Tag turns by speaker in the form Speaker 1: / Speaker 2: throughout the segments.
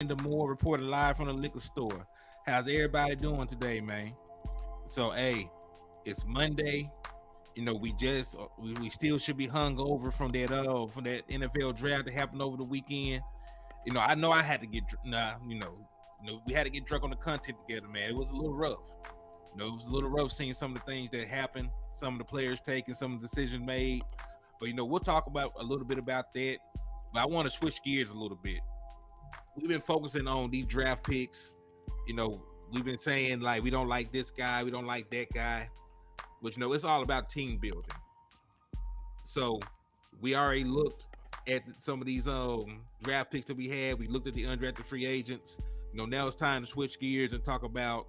Speaker 1: Hennythemoor reported live from the liquor store. How's everybody doing today, man? So, hey, it's Monday. We still should be hung over from that NFL draft that happened over the weekend. I know I had to get we had to get drunk on the content together, man. It was a little rough. It was a little rough seeing some of the things that happened, some of the players taken, some of the decisions made. But we'll talk about a little bit about that. But I want to switch gears a little bit. We've been focusing on these draft picks. We've been saying like we don't like this guy, we don't like that guy. But it's all about team building. So we already looked at some of these draft picks that we had. We looked at the undrafted free agents. Now it's time to switch gears and talk about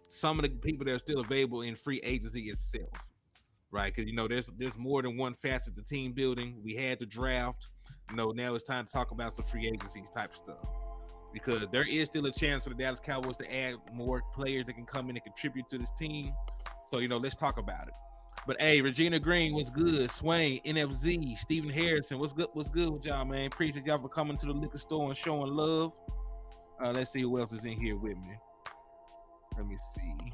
Speaker 1: some of the people that are still available in free agency itself, right? Because there's more than one facet to team building. We had the draft. Now it's time to talk about some free agencies type stuff, because there is still a chance for the Dallas Cowboys to add more players that can come in and contribute to this team. So let's talk about it. But hey, Regina Green, what's good? Swain, NFZ, Stephen Harrison, what's good? What's good with y'all, man? Appreciate y'all for coming to the liquor store and showing love. Let's see who else is in here with me. Let me see.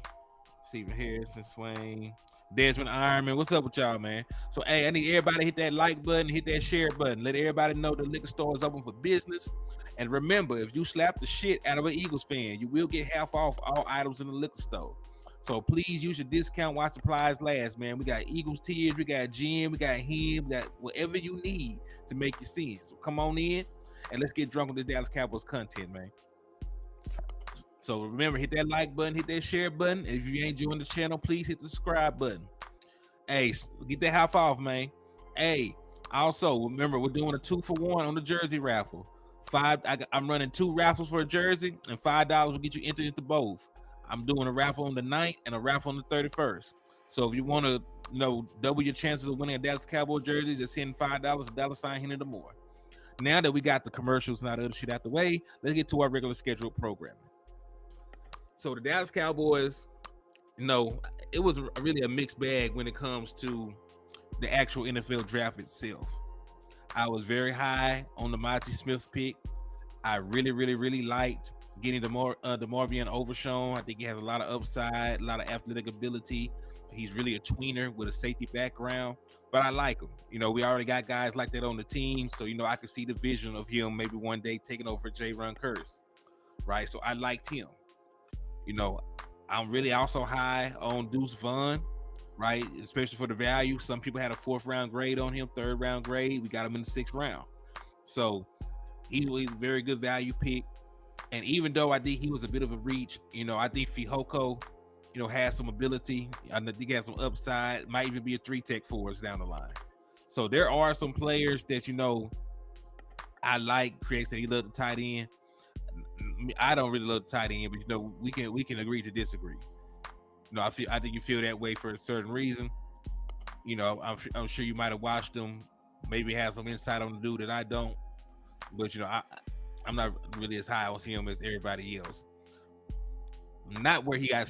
Speaker 1: Stephen Harrison, Swain, Desmond Ironman. What's up with y'all, man? So hey, I need everybody to hit that like button, hit that share button. Let everybody know the liquor store is open for business. And remember, if you slap the shit out of an Eagles fan, you will get half off all items in the liquor store. So please use your discount while supplies last, man. We got Eagles tears, we got gin, we got him, we got whatever you need to make you sin. So come on in and let's get drunk with this Dallas Cowboys content, man. So remember, hit that like button, hit that share button. And if you ain't joined the channel, please hit the subscribe button. Hey, get that half off, man. Hey, also remember, we're doing a 2-for-1 on the jersey raffle. I'm running 2 raffles for a jersey, and $5 will get you entered into both. I'm doing a raffle on the 9th and a raffle on the 31st. So if you want to, double your chances of winning a Dallas Cowboys jersey, just send $5, $sign Hennythemoor. Now that we got the commercials and all the other shit out the way, let's get to our regular scheduled programming. So the Dallas Cowboys, it was really a mixed bag when it comes to the actual NFL draft itself. I was very high on the Monty Smith pick. I really, really, really liked getting the Marvian Overshown. I think he has a lot of upside, a lot of athletic ability. He's really a tweener with a safety background, but I like him. We already got guys like that on the team, so I could see the vision of him maybe one day taking over J. Ron Curse, right? So I liked him. I'm really also high on Deuce Vaughn, right? Especially for the value. Some people had a 4th round grade on him, 3rd round grade. We got him in the 6th round. So he was a very good value pick. And even though I think he was a bit of a reach, I think Fihoko, has some ability. I think he has some upside. Might even be a 3-tech for us down the line. So there are some players that I like. Craig said he loved the tight end. I don't really love the tight end, but we can agree to disagree. I think you feel that way for a certain reason. I'm sure you might have watched him, maybe have some insight on the dude that I don't. But I'm not really as high on him as everybody else. Not where he got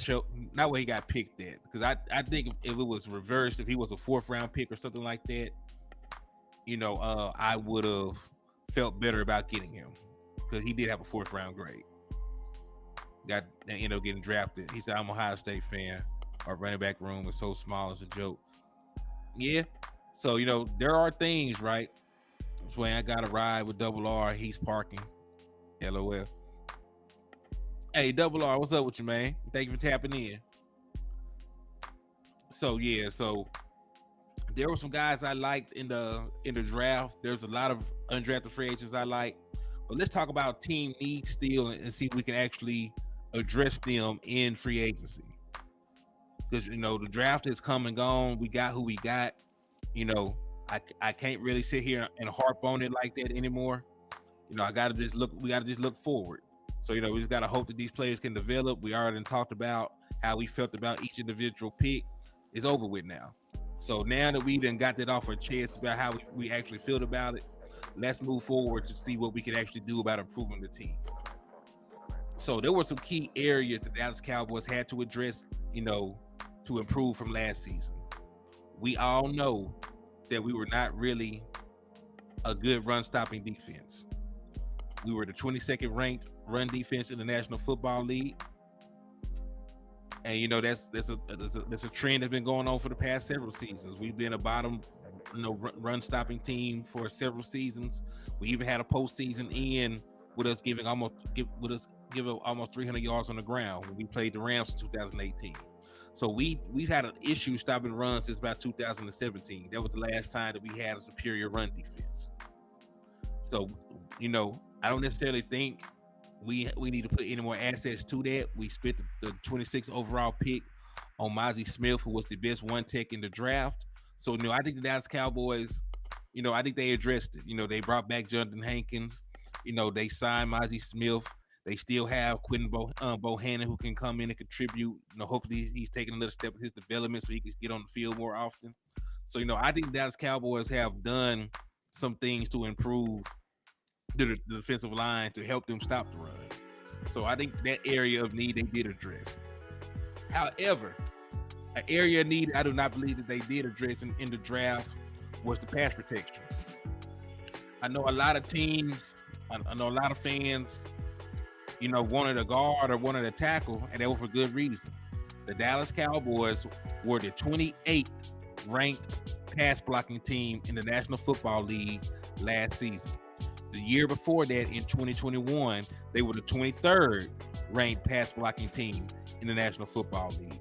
Speaker 1: picked at, because I think if it was reversed, if he was a 4th round pick or something like that, I would have felt better about getting him, because he did have a 4th round grade. Ended up getting drafted. He said, "I'm a Ohio State fan. Our running back room is so small, it's a joke." Yeah. So there are things, right? That's when I got a ride with Double R. He's parking. LOL. Hey, Double R, what's up with you, man? Thank you for tapping in. So there were some guys I liked in the draft. There's a lot of undrafted free agents I like. But let's talk about team needs still and see if we can actually address them in free agency. Because the draft has come and gone. We got who we got. I can't really sit here and harp on it like that anymore. We gotta just look forward. So we just gotta hope that these players can develop. We already talked about how we felt about each individual pick. It's over with now. So now that we done got that off our chest about how we actually feel about it, let's move forward to see what we can actually do about improving the team. So there were some key areas the Dallas Cowboys had to address, to improve from last season. We all know that we were not really a good run-stopping defense. We were the 22nd ranked run defense in the National Football League. And that's a trend that's been going on for the past several seasons. We've been a bottom, run stopping team for several seasons. We even had a postseason in with us giving almost 300 yards on the ground when we played the Rams in 2018. So we've had an issue stopping runs since about 2017. That was the last time that we had a superior run defense. So I don't necessarily think we need to put any more assets to that. We spent the 26th overall pick on Mozzie Smith, who was the best one tech in the draft. So I think the Dallas Cowboys, I think they addressed it. They brought back Jonathan Hankins. They signed Mozzie Smith. They still have Quentin Bohannon, who can come in and contribute. Hopefully he's taking a little step in his development so he can get on the field more often. So I think the Dallas Cowboys have done some things to improve the defensive line to help them stop the run. So I think that area of need they did address. However, an area of need I do not believe that they did address in the draft was the pass protection. I know a lot of teams, I know a lot of fans, wanted a guard or wanted a tackle, and that was for good reason. The Dallas Cowboys were the 28th ranked pass blocking team in the National Football League last season. The year before that, in 2021, they were the 23rd ranked pass blocking team in the National Football League.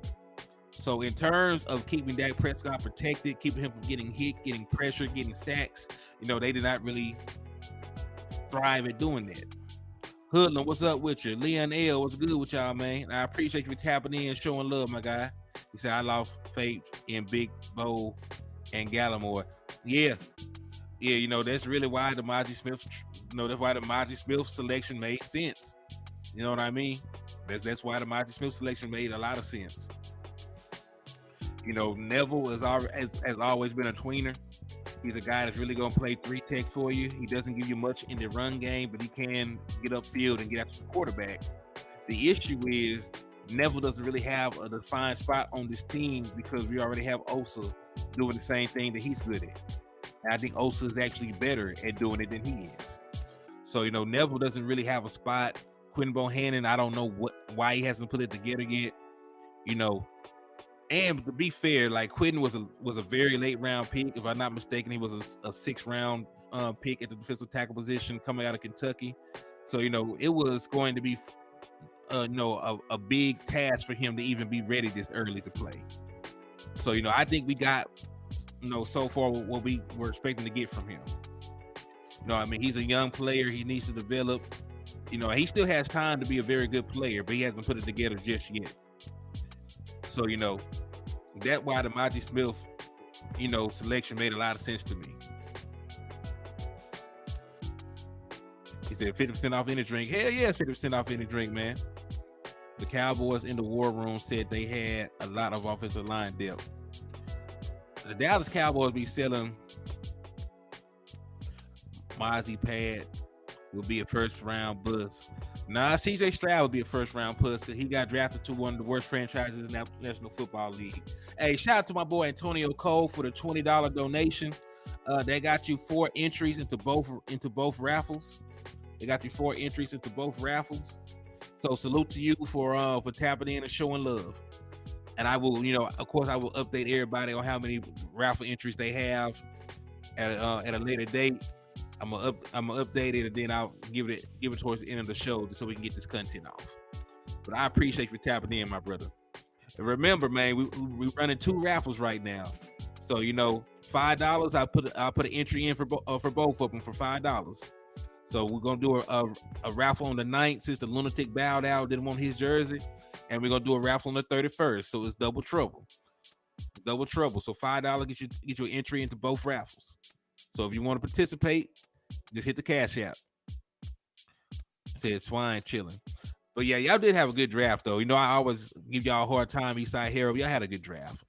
Speaker 1: So in terms of keeping Dak Prescott protected, keeping him from getting hit, getting pressure, getting sacks, they did not really thrive at doing that. Hoodlum, what's up with you? Leon L, what's good with y'all, man? I appreciate you for tapping in and showing love, my guy. He said, I lost faith in Big Bo and Gallimore. Yeah, that's really why the Mozzie Smith, that's why the Mozzie Smith selection made sense. You know what I mean? That's why the Mozzie Smith selection made a lot of sense. Neville has always been a tweener. He's a guy that's really going to play 3-tech for you. He doesn't give you much in the run game, but he can get upfield and get after the quarterback. The issue is Neville doesn't really have a defined spot on this team because we already have Osa doing the same thing that he's good at. And I think Osa is actually better at doing it than he is. So, Neville doesn't really have a spot. Quentin Bohannon, I don't know why he hasn't put it together yet. And to be fair, like Quentin was a very late round pick. If I'm not mistaken, he was a 6th round pick at the defensive tackle position coming out of Kentucky. So, it was going to be, a big task for him to even be ready this early to play. So, I think we got, so far what we were expecting to get from him. He's a young player. He needs to develop. He still has time to be a very good player, but he hasn't put it together just yet. So, that's why the Mozzie Smith, selection made a lot of sense to me. He said 50% off any drink. Hell yeah, 50% off any drink, man. The Cowboys in the war room said they had a lot of offensive line depth. The Dallas Cowboys be selling Mozzie Pad will be a first round buzz. Nah, CJ Stroud would be a first round puss because he got drafted to one of the worst franchises in the National Football League. Hey, shout out to my boy Antonio Cole for the $20 donation. They got you 4 entries into both raffles. So salute to you for tapping in and showing love. And I will, of course, I will update everybody on how many raffle entries they have at a later date. I'm gonna update it and then I'll give it towards the end of the show so we can get this content off. But I appreciate you tapping in, my brother. And remember, man, we're running 2 raffles right now. So $5. I'll put an entry in for both of them for $5. So we're gonna do a raffle on the 9th since the lunatic bowed out, didn't want his jersey, and we're gonna do a raffle on the 31st. So it's double trouble. So $5 get you an entry into both raffles. So if you want to participate, just hit the Cash App. Said Swine chilling. But yeah, y'all did have a good draft though. I always give y'all a hard time, Eastside Hero. Y'all had a good draft.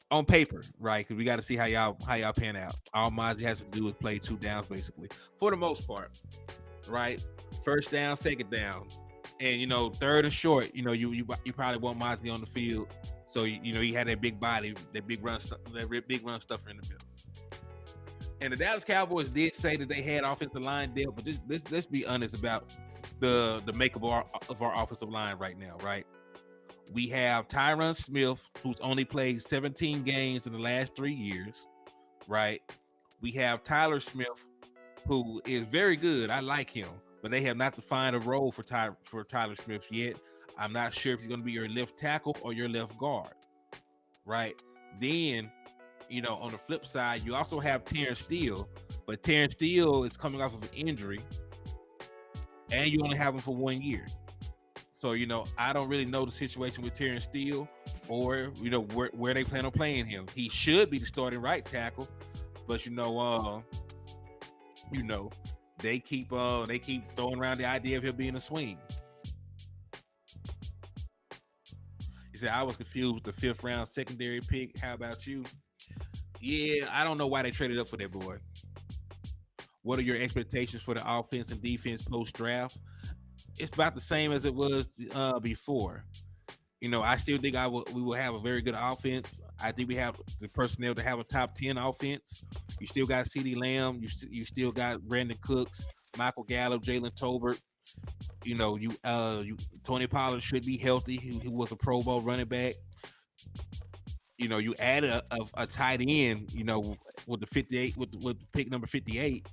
Speaker 1: On paper, right? Because we got to see how y'all pan out. All Mozzie has to do is play 2 downs basically, for the most part, right? First down, second down, and 3rd and short. You probably want Mozzie on the field, so he had that big body, that big run stuffer in the middle. And the Dallas Cowboys did say that they had offensive line depth, but just let's be honest about the makeup of our offensive line right now, right? We have Tyron Smith, who's only played 17 games in the last 3 years, right? We have Tyler Smith, who is very good. I like him, but they have not defined a role for Tyler Smith yet. I'm not sure if he's going to be your left tackle or your left guard, right? Then, on the flip side, you also have Terrence Steele, but Terrence Steele is coming off of an injury, and you only have him for 1 year. So, I don't really know the situation with Terrence Steele or, where they plan on playing him. He should be the starting right tackle, but they keep throwing around the idea of him being a swing. He said, I was confused with the 5th round secondary pick. How about you? Yeah, I don't know why they traded up for that boy. What are your expectations for the offense and defense post-draft? It's about the same as it was before. I still think we will have a very good offense. I think we have the personnel to have a top 10 offense. You still got CeeDee Lamb. You still got Brandon Cooks, Michael Gallup, Jalen Tolbert. Tony Pollard should be healthy. He was a Pro Bowl running back. You added a tight end, with the 58, with pick number 58.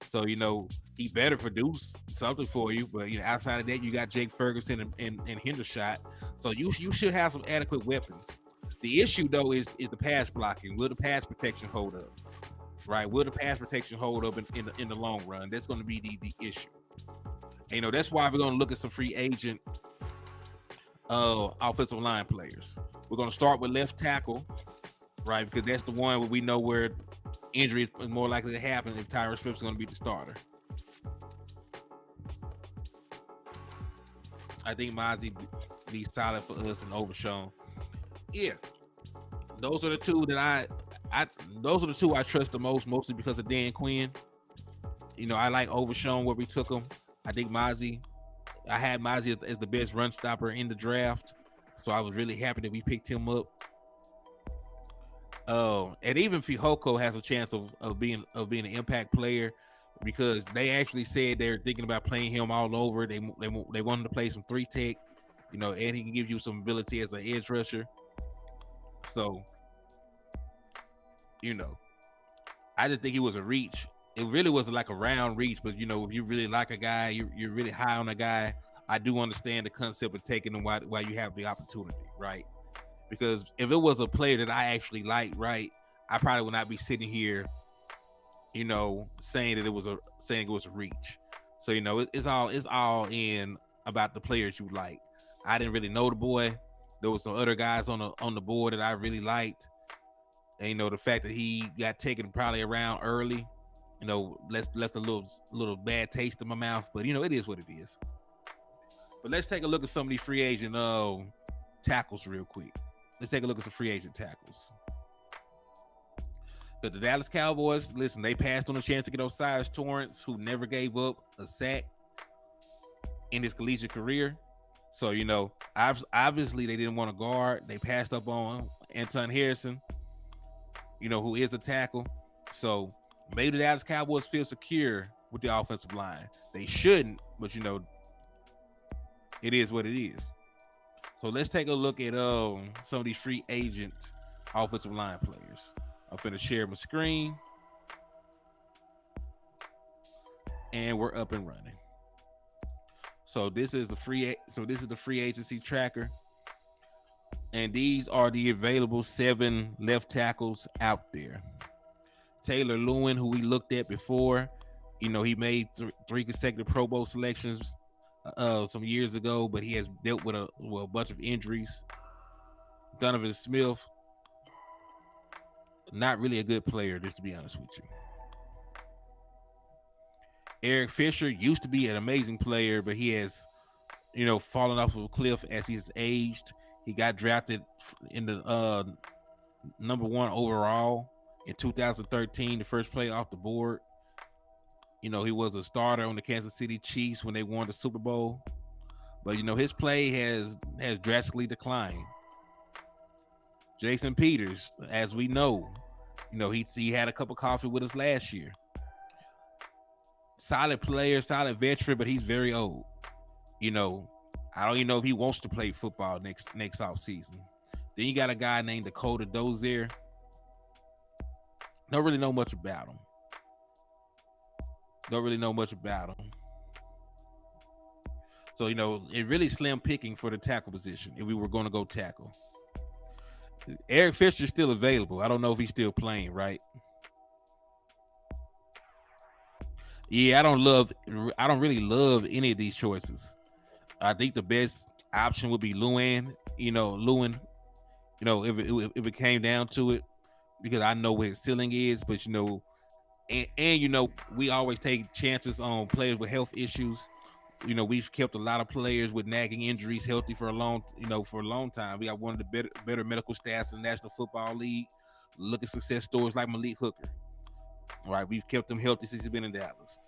Speaker 1: So, he better produce something for you. But, outside of that, you got Jake Ferguson and Hendershot. So you should have some adequate weapons. The issue, though, is the pass blocking. Will the pass protection hold up? Right? Will the pass protection hold up in the long run? That's going to be the issue. And, that's why we're going to look at some free agent offensive line players. We're going to start with left tackle, right? Because that's the one where we know where injury is more likely to happen if Tyron Smith's going to be the starter. I think Mozzie be solid for us and Overshown. Yeah, those are the two that I trust the most, mostly because of Dan Quinn. I like Overshown where we took him. I think I had Mozzie as the best run stopper in the draft, so I was really happy that we picked him up. And even Fihoko has a chance of being an impact player, because they actually said they're thinking about playing him all over. They wanted to play some 3-tech, and he can give you some ability as an edge rusher. So, I just think he was a reach. It really was like a round reach, but if you really like a guy, you're really high on a guy. I do understand the concept of taking him while you have the opportunity, right? Because if it was a player that I actually liked, right, I probably would not be sitting here, saying it was a reach. So it's all in about the players you like. I didn't really know the boy. There was some other guys on the board that I really liked, and the fact that he got taken probably around early, left a little bad taste in my mouth. But it is what it is. But let's take a look at some of these free agent tackles real quick. Let's take a look at some free agent tackles. But the Dallas Cowboys, listen, they passed on a chance to get Osiris Torrance, who never gave up a sack in his collegiate career. So, obviously they didn't want to guard. They passed up on Anton Harrison, who is a tackle. So maybe the Dallas Cowboys feel secure with the offensive line. They shouldn't, but it is what it is. So let's take a look at some of these free agent offensive line players. I'm finna share my screen, and we're up and running. So this is the free agency tracker, and these are the available 7 left tackles out there. Taylor Lewin, who we looked at before, he made 3 consecutive Pro Bowl selections some years ago, but he has dealt with a bunch of injuries. Donovan Smith, not really a good player, just to be honest with you. Eric Fisher used to be an amazing player, but he has, fallen off of a cliff as he's aged. He got drafted in the number 1 overall in 2013, the first play off the board. He was a starter on the Kansas City Chiefs when they won the Super Bowl. But, his play has drastically declined. Jason Peters, as we know, He had a cup of coffee with us last year. Solid player, solid veteran, but he's very old. I don't even know if he wants to play football next off season. Then you got a guy named Dakota Dozier. Don't really know much about him. So, it really slim picking for the tackle position if we were going to go tackle. Eric Fisher's still available. I don't know if he's still playing, right? Yeah, I don't really love any of these choices. I think the best option would be Lewin. If it came down to it, because I know what his ceiling is, but we always take chances on players with health issues. We've kept a lot of players with nagging injuries healthy for a long time. We got one of the better medical staffs in the National Football League. Look at success stories like Malik Hooker. All right, we've kept him healthy since he's been in Dallas.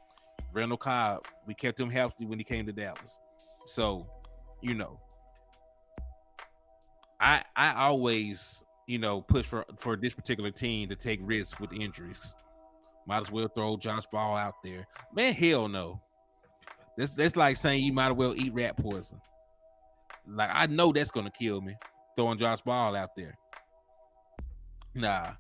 Speaker 1: Randall Cobb, we kept him healthy when he came to Dallas. So, I always, push for this particular team to take risks with injuries. Might as well throw Josh Ball out there. Man, hell no. That's like saying you might as well eat rat poison. Like, I know that's gonna kill me, throwing Josh Ball out there. Nah.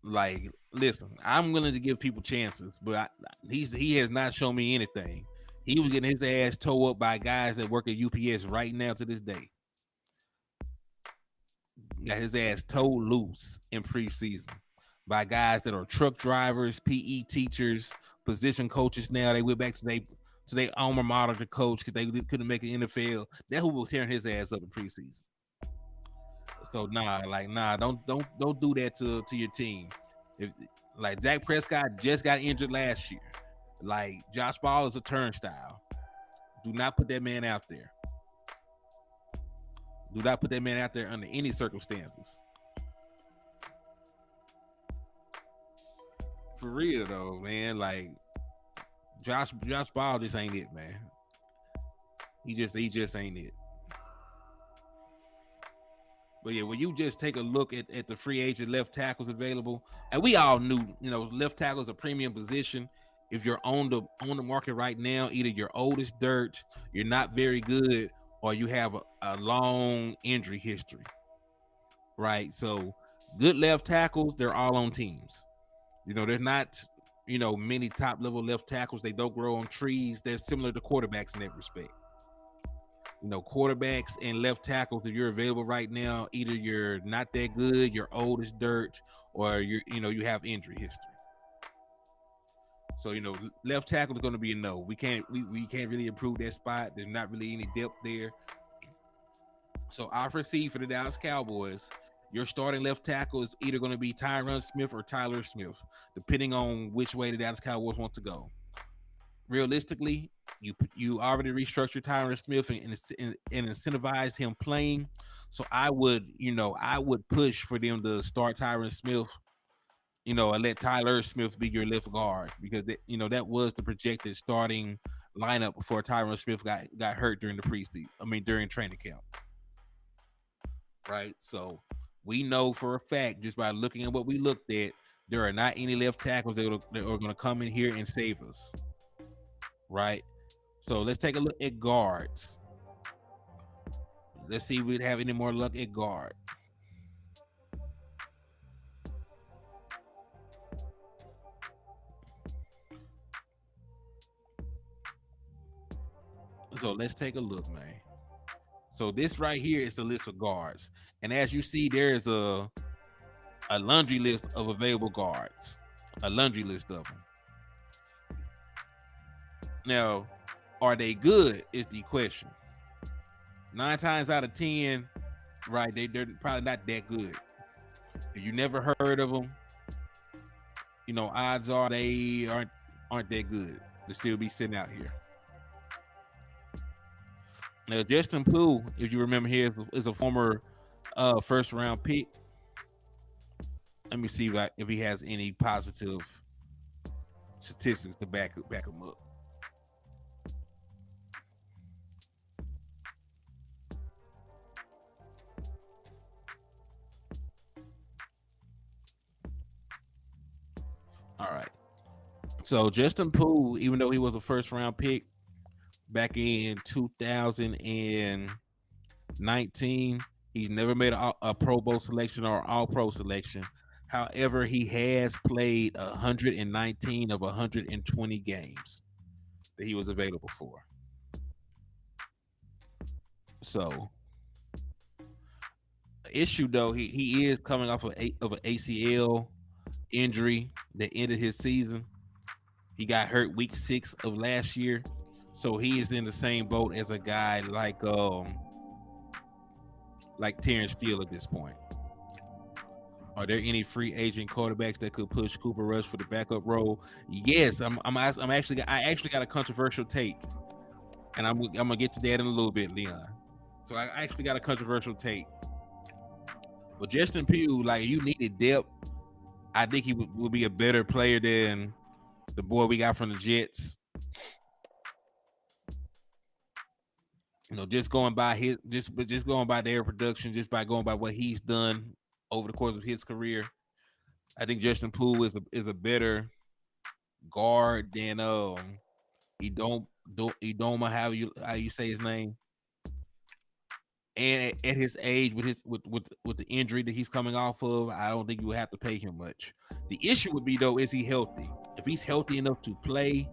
Speaker 1: Like, listen, I'm willing to give people chances, but he has not shown me anything. He was getting his ass towed up by guys that work at UPS right now to this day. Got his ass towed loose in preseason by guys that are truck drivers, PE teachers, position coaches. Now they went back to their alma mater to coach because they couldn't make the NFL. That who was tearing his ass up in preseason. So don't do that to your team. If like Dak Prescott just got injured last year, like Josh Ball is a turnstile. Do not put that man out there. Do not put that man out there under any circumstances. For real though, man. Like Josh Ball just ain't it, man. He just ain't it. But yeah, when you just take a look at the free agent left tackles available, and we all knew, left tackle is a premium position. If you're on the market right now, either you're old as dirt, you're not very good, or you have a long injury history. Right? So good left tackles, they're all on teams. There's not, many top level left tackles. They don't grow on trees. They're similar to quarterbacks in that respect. Quarterbacks and left tackles, if you're available right now, either you're not that good, you're old as dirt, or you have injury history. So left tackle is going to be a no. We can't really improve that spot. There's not really any depth there. So I foresee for the Dallas Cowboys, your starting left tackle is either going to be Tyron Smith or Tyler Smith, depending on which way the Dallas Cowboys want to go. Realistically, you already restructured Tyron Smith and incentivized him playing. So I would push for them to start Tyron Smith, and let Tyler Smith be your left guard, because that was the projected starting lineup before Tyron Smith got hurt during the preseason. During training camp. Right. So we know for a fact, just by looking at what we looked at, there are not any left tackles that are going to come in here and save us. Right. So let's take a look at guards. Let's see if we have any more luck at guard. So let's take a look, man. So this right here is the list of guards. And as you see, there is a laundry list of available guards. A laundry list of them. Now, are they good is the question. 9 times out of 10, right, they're probably not that good. If you never heard of them, odds are they aren't that good to still be sitting out here. Now, Justin Poole, if you remember, here is a former first round pick. Let me see if he has any positive statistics to back him up. So Justin Poole, even though he was a first round pick back in 2019, he's never made a Pro Bowl selection or All Pro selection. However, he has played 119 of 120 games that he was available for. So, issue though, he is coming off of an ACL injury that ended his season. He got hurt week 6 of last year, so he is in the same boat as a guy like Terrence Steele at this point. Are there any free agent quarterbacks that could push Cooper Rush for the backup role? Yes, I actually got a controversial take, and I'm gonna get to that in a little bit, Leon. So I actually got a controversial take. But Justin Pugh, like, you needed depth. I think he would be a better player than the boy we got from the Jets. You know, just going by their production, just by going by what he's done over the course of his career, I think Justin Poole is a better guard than Idoma, how you say his name. And at his age, with the injury that he's coming off of, I don't think you would have to pay him much. The issue would be, though, is he healthy? If he's healthy enough to play,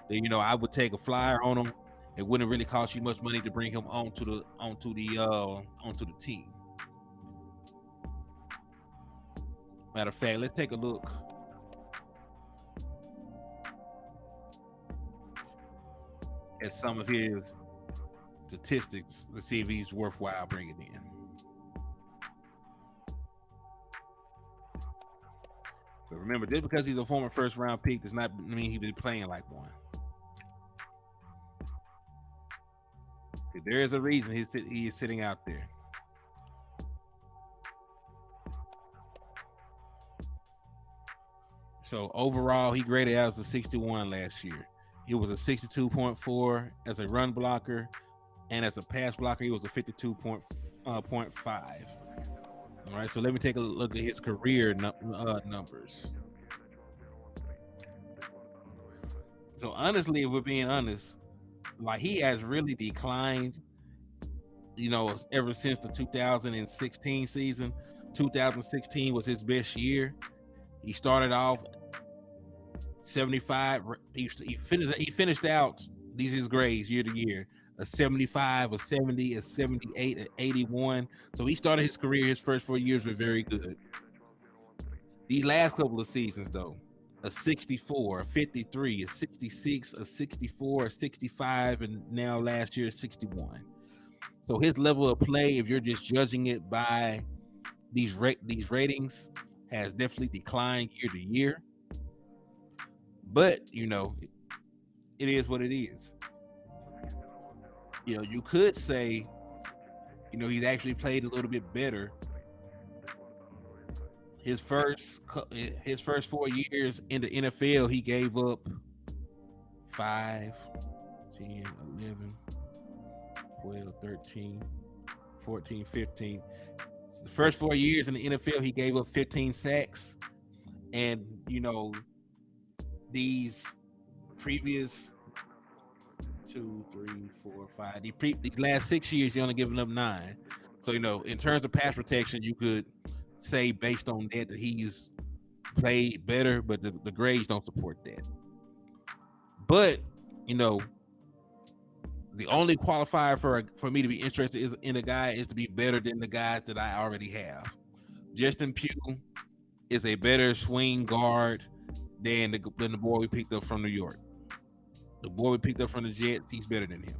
Speaker 1: then I would take a flyer on him. It wouldn't really cost you much money to bring him onto the team. Matter of fact, let's take a look at some of his statistics. Let's see if he's worthwhile bringing in. But remember, just because he's a former first round pick does not mean he'll be playing like one. There is a reason he is sitting out there. So overall, he graded out as a 61 last year. He was a 62.4 as a run blocker, and as a pass blocker, he was a 52.5. All right, so let me take a look at his career numbers. So honestly, if we're being honest, like, he has really declined, ever since the 2016 season. 2016 was his best year. He started off 75. He finished out these his grades year to year: a 75, a 70, a 78, an 81. So he started his career, his first 4 years were very good. These last couple of seasons, though, a 64, a 53, a 66, a 64, a 65, and now last year, 61. So his level of play, if you're just judging it by these ratings, has definitely declined year to year. But, it is what it is. You could say, he's actually played a little bit better. His first 4 years in the NFL, he gave up 5, 10, 11, 12, 13, 14, 15. The first 4 years in the NFL, he gave up 15 sacks. And, these previous 2, 3, 4, 5, these last 6 years, he only given up 9. So, in terms of pass protection, you could say based on that he's played better, but the grades don't support that. But, the only qualifier for me to be interested in a guy is to be better than the guys that I already have. Justin Pugh is a better swing guard than the boy we picked up from New York. The boy we picked up from the Jets, he's better than him.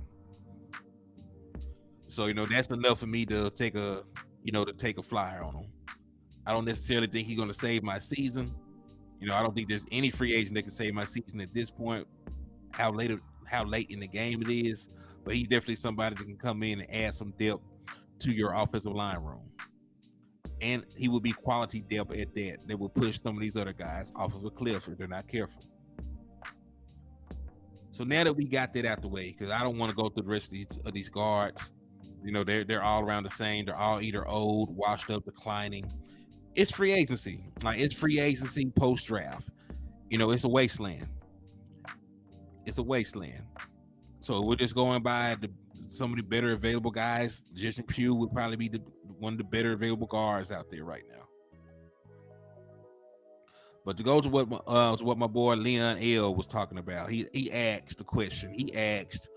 Speaker 1: So, that's enough for me to take a flyer on him. I don't necessarily think he's going to save my season. I don't think there's any free agent that can save my season at this point, how late in the game it is. But he's definitely somebody that can come in and add some depth to your offensive line room. And he will be quality depth at that. They will push some of these other guys off of a cliff if they're not careful. So now that we got that out the way, because I don't want to go through the rest of these guards. They're all around the same. They're all either old, washed up, declining. It's free agency. Like, it's free agency post-draft. It's a wasteland. it's a wasteland. So we're just going by some of the better available guys. Jason Pugh would probably be one of the better available guards out there right now. But to go to what my boy Leon L was talking about, he asked the question. He asked,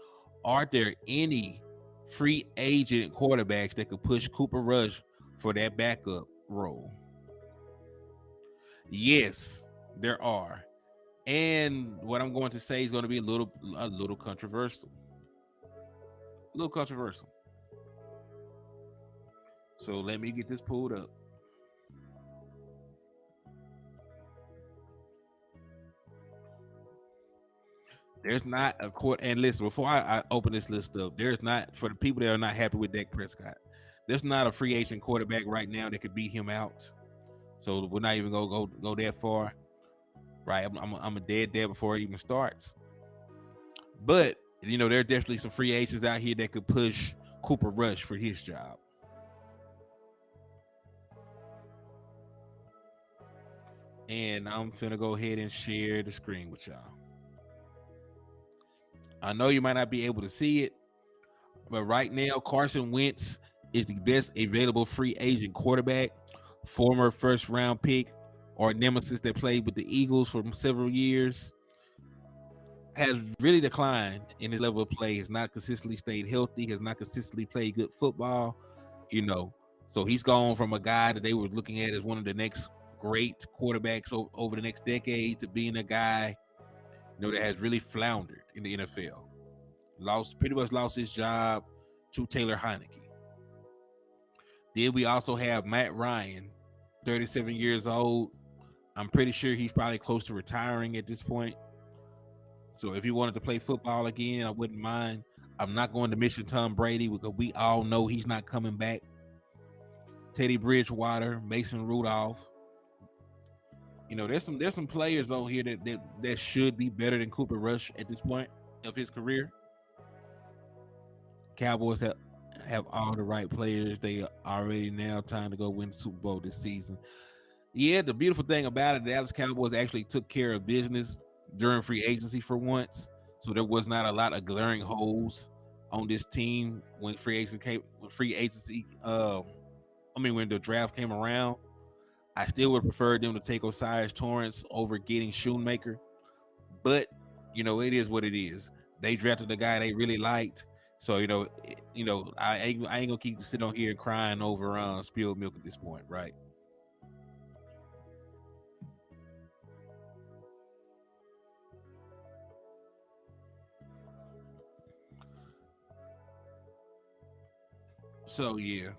Speaker 1: "Are there any free agent quarterbacks that could push Cooper Rush for that backup role?" Yes, there are, and what I'm going to say is going to be a little controversial. A little controversial. So let me get this pulled up. There's not a court. And listen, before I open this list up, there's not, for the people that are not happy with Dak Prescott, there's not a free agent quarterback right now that could beat him out. So we're not even gonna go that far, right? I'm a dead there before it even starts. But there are definitely some free agents out here that could push Cooper Rush for his job. And I'm finna go ahead and share the screen with y'all. I know you might not be able to see it, but right now Carson Wentz is the best available free agent quarterback, former first round pick or nemesis that played with the Eagles for several years. Has really declined in his level of play, has not consistently stayed healthy, has not consistently played good football, So he's gone from a guy that they were looking at as one of the next great quarterbacks over the next decade to being a guy, that has really floundered in the NFL. Pretty much lost his job to Taylor Heineke. Then we also have Matt Ryan, 37 years old. I'm pretty sure he's probably close to retiring at this point. So if he wanted to play football again, I wouldn't mind. I'm not going to mention Tom Brady because we all know he's not coming back. Teddy Bridgewater, Mason Rudolph. There's some players on here that should be better than Cooper Rush at this point of his career. Cowboys have all the right players. They already now time to go win the Super Bowl this season. Yeah, the beautiful thing about it, the Dallas Cowboys actually took care of business during free agency for once. So there was not a lot of glaring holes on this team when when the draft came around. I still would prefer them to take Osiris Torrance over getting Shoemaker. But, it is what it is. They drafted the guy they really liked. So, I ain't gonna keep sitting on here crying over spilled milk at this point, right? So yeah.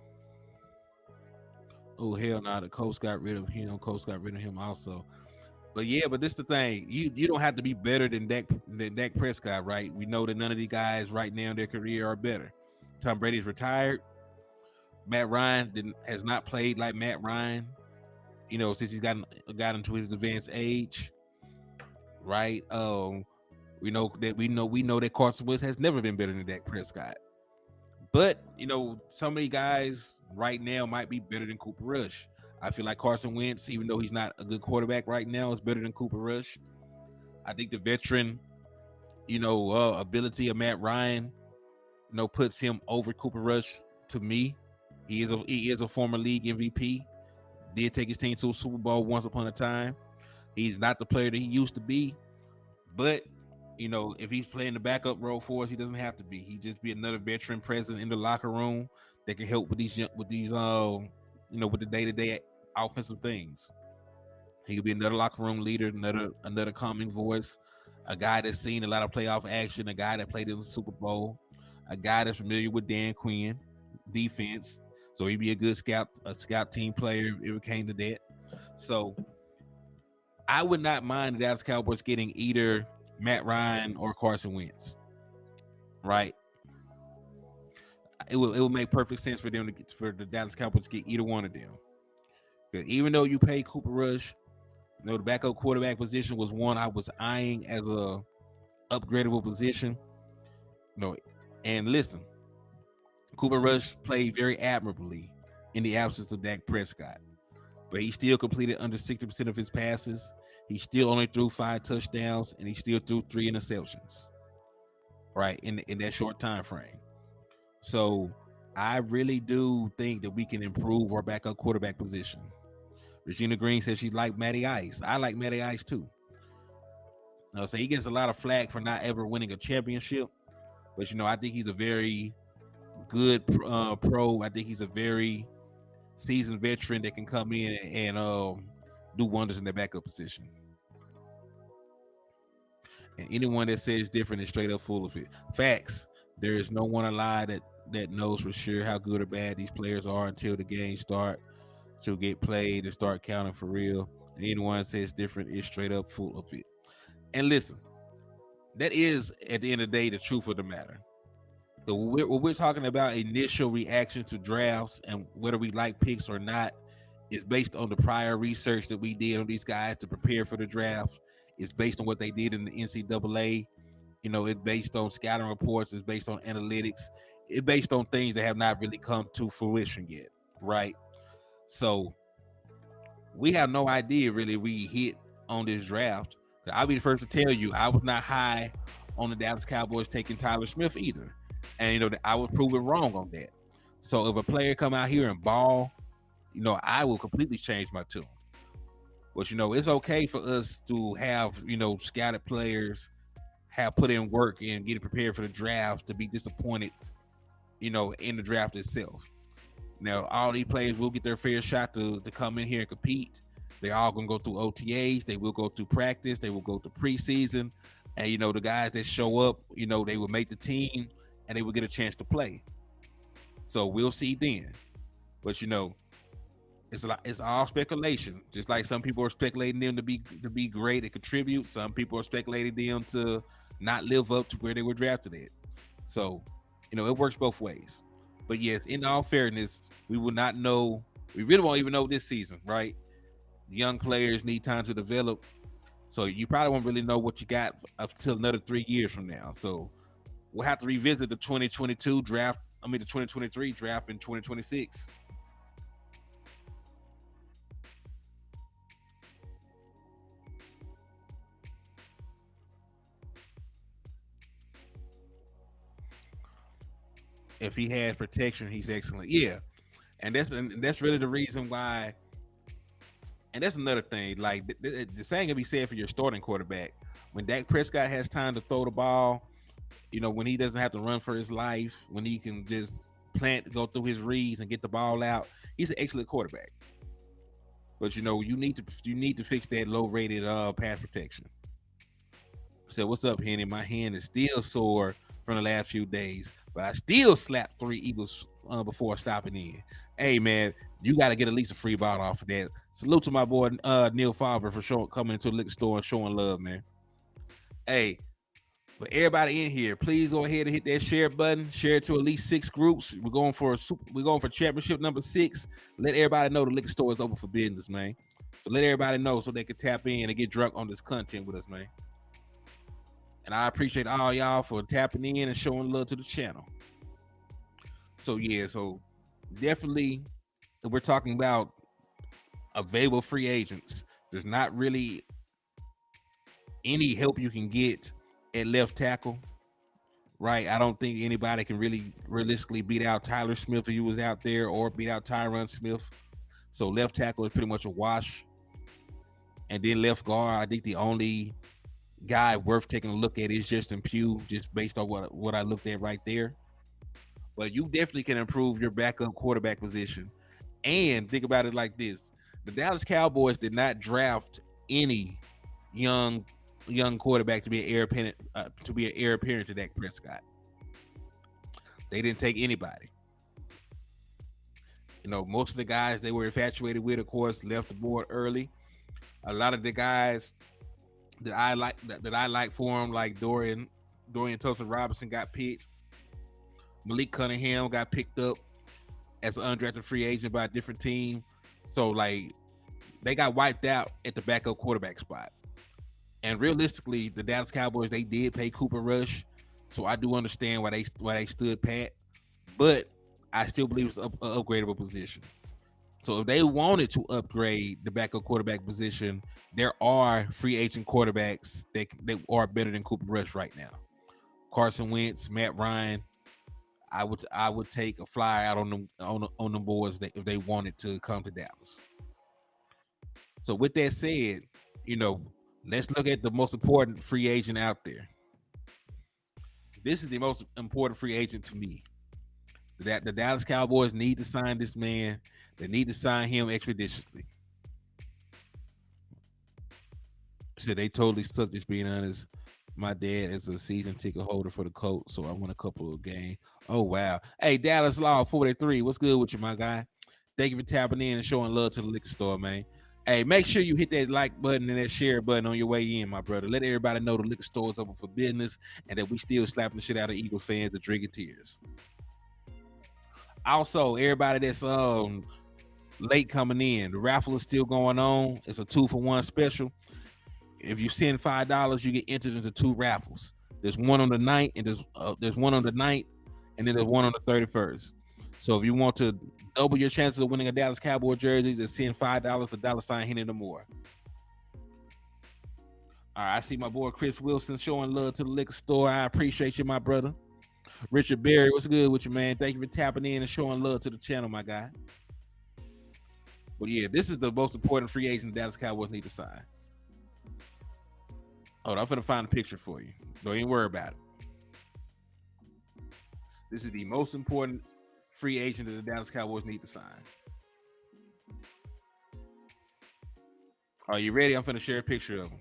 Speaker 1: Oh hell no, the Colts got rid of him. Colts got rid of him also. But yeah, but this is the thing. You don't have to be better than Dak Prescott, right? We know that none of these guys right now in their career are better. Tom Brady's retired. Matt Ryan has not played like Matt Ryan, since he's got into his advanced age, right? We know that Carson Wentz has never been better than Dak Prescott. But some of these guys right now might be better than Cooper Rush. I feel like Carson Wentz, even though he's not a good quarterback right now, is better than Cooper Rush. I think the veteran, ability of Matt Ryan, puts him over Cooper Rush to me. He is a former league MVP. Did take his team to a Super Bowl once upon a time. He's not the player that he used to be, but if he's playing the backup role for us, he doesn't have to be. He just be another veteran present in the locker room that can help with these with the day-to-day offensive things. He could be another locker room leader, another calming voice, a guy that's seen a lot of playoff action, a guy that played in the Super Bowl, a guy that's familiar with Dan Quinn defense. So he'd be a scout team player if it came to that. So I would not mind the Dallas Cowboys getting either Matt Ryan or Carson Wentz, right? It will make perfect sense for for the Dallas Cowboys to get either one of them. Because even though you pay Cooper Rush, the backup quarterback position was one I was eyeing as a upgradable position. And listen, Cooper Rush played very admirably in the absence of Dak Prescott, but he still completed under 60% of his passes. He still only threw 5 touchdowns, and he still threw 3 interceptions, right, in that short time frame. So I really do think that we can improve our backup quarterback position. Regina Green says she liked Matty Ice. I like Matty Ice too. So he gets a lot of flack for not ever winning a championship, but I think he's a very good pro. I think he's a very seasoned veteran that can come in and do wonders in the backup position. And anyone that says different is straight up full of it. Facts. There is no one alive that knows for sure how good or bad these players are until the games start to get played and start counting for real. And anyone that says different is straight up full of it. And listen, that is at the end of the day the truth of the matter. So what we're talking about initial reaction to drafts and whether we like picks or not is based on the prior research that we did on these guys to prepare for the draft. It's based on what they did in the NCAA. It's based on scouting reports. It's based on analytics. It's based on things that have not really come to fruition yet, right? So we have no idea really if we hit on this draft. I'll be the first to tell you I was not high on the Dallas Cowboys taking Tyler Smith either. And I was proven wrong on that. So if a player come out here and ball, I will completely change my tune. But it's okay for us to have scouted players, have put in work and get prepared for the draft, to be disappointed, in the draft itself. Now all these players will get their fair shot to come in here and compete. They're all gonna go through OTAs. They will go through practice. They will go through preseason, and the guys that show up, they will make the team and they will get a chance to play. So we'll see then. But it's all speculation. Just like some people are speculating them to be great and contribute. Some people are speculating them to not live up to where they were drafted at. So, it works both ways. But yes, in all fairness, we will not know. We really won't even know this season, right? The young players need time to develop. So you probably won't really know what you got until another 3 years from now. So we'll have to revisit the 2022 draft. The 2023 draft in 2026. If he has protection, he's excellent. Yeah, and that's really the reason why. And that's another thing. Like the same can be said for your starting quarterback. When Dak Prescott has time to throw the ball, when he doesn't have to run for his life, when he can just go through his reads and get the ball out, he's an excellent quarterback. But you need to fix that low rated pass protection. So what's up, Henny? My hand is still sore from the last few days, but I still slapped 3 Eagles before stopping in. Hey man, you got to get at least a free ball off of that. Salute to my boy Neil Favre for coming into the liquor store and showing love, man. Hey, but everybody in here, please go ahead and hit that share button. Share it to at least 6 groups. We're going for championship number 6. Let everybody know the liquor store is open for business, man. So let everybody know so they can tap in and get drunk on this content with us, man. And I appreciate all y'all for tapping in and showing love to the channel. So yeah, so definitely we're talking about available free agents. There's not really any help you can get at left tackle, right? I don't think anybody can really realistically beat out Tyler Smith if he was out there, or beat out Tyron Smith. So left tackle is pretty much a wash. And then left guard, I think the only guy worth taking a look at is Justin Pugh, just based on what I looked at right there. But you definitely can improve your backup quarterback position. And think about it like this: the Dallas Cowboys did not draft any young quarterback to be an heir apparent to Dak Prescott. They didn't take anybody. Most of the guys they were infatuated with, of course, left the board early. A lot of the guys that I like for him, like Dorian Thompson-Robinson, got picked. Malik Cunningham got picked up as an undrafted free agent by a different team. So like they got wiped out at the backup quarterback spot. And realistically, the Dallas Cowboys, they did pay Cooper Rush, so I do understand why they stood pat. But I still believe it's an upgradable position. So if they wanted to upgrade the backup quarterback position, there are free agent quarterbacks that are better than Cooper Rush right now. Carson Wentz, Matt Ryan. I would take a flyer out on them boards if they wanted to come to Dallas. So with that said, let's look at the most important free agent out there. This is the most important free agent to me. That the Dallas Cowboys need to sign this man. They need to sign him expeditiously. So they totally suck, just being honest. My dad is a season ticket holder for the Colts, so I won a couple of games. Oh, wow. Hey, Dallas Law 43, what's good with you, my guy? Thank you for tapping in and showing love to the liquor store, man. Hey, make sure you hit that like button and that share button on your way in, my brother. Let everybody know the liquor store is open for business and that we still slapping the shit out of Eagle fans and drinking tears. Also, everybody that's late coming in, the raffle is still going on. It's a 2-for-1 special. If you send $5, you get entered into 2 raffles. There's one on the 9th, and there's one on the 9th, and then there's one on the 31st. So if you want to double your chances of winning a Dallas Cowboy jersey, then send $5 to $Hennythemoor. All right, I see my boy Chris Wilson showing love to the liquor store. I appreciate you, my brother. Richard Berry, what's good with you, man? Thank you for tapping in and showing love to the channel, my guy. But yeah, this is the most important free agent the Dallas Cowboys need to sign. Hold on, I'm gonna find a picture for you. Don't even worry about it. This is the most important free agent that the Dallas Cowboys need to sign. Are you ready? I'm gonna share a picture of him.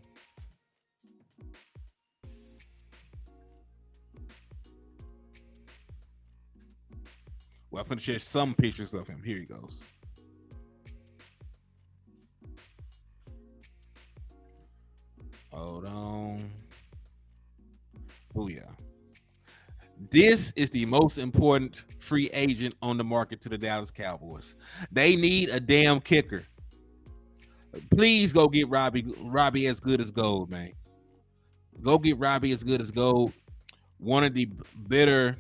Speaker 1: Well, I'm gonna share some pictures of him. Here he goes. Hold on. Oh yeah. This is the most important free agent on the market to the Dallas Cowboys. They need a damn kicker. Please go get Robbie as good as gold, man. Go get Robbie as good as gold. One of the better.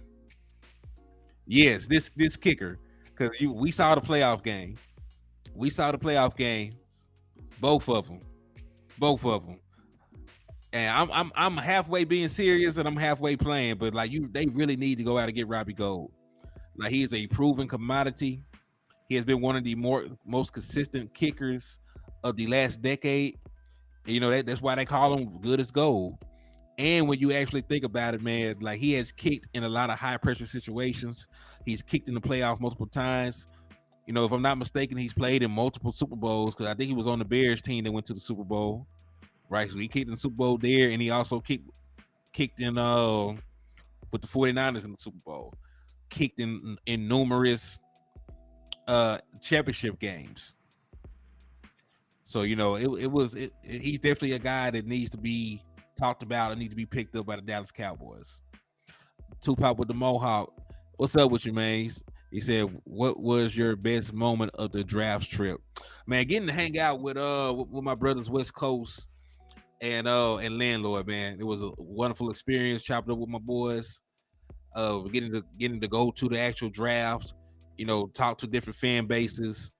Speaker 1: Yes, this kicker, because we saw the playoff game. We saw the playoff games. Both of them. And I'm halfway being serious and I'm halfway playing, but like they really need to go out and get Robbie Gold. Like, he is a proven commodity. He has been one of the most consistent kickers of the last decade. And, that's why they call him good as gold. And when you actually think about it, man, like, he has kicked in a lot of high pressure situations. He's kicked in the playoff multiple times. If I'm not mistaken, he's played in multiple Super Bowls, because I think he was on the Bears team that went to the Super Bowl. Right, so he kicked in the Super Bowl there, and he also kicked in with the 49ers in the Super Bowl. Kicked in numerous championship games. So he's definitely a guy that needs to be talked about and needs to be picked up by the Dallas Cowboys. Tupac with the Mohawk, what's up with you, man? He said, "What was your best moment of the draft trip?" Man, getting to hang out with my brothers West Coast and Landlord, man. It was a wonderful experience chopping up with my boys. Getting to go to the actual draft, talk to different fan bases,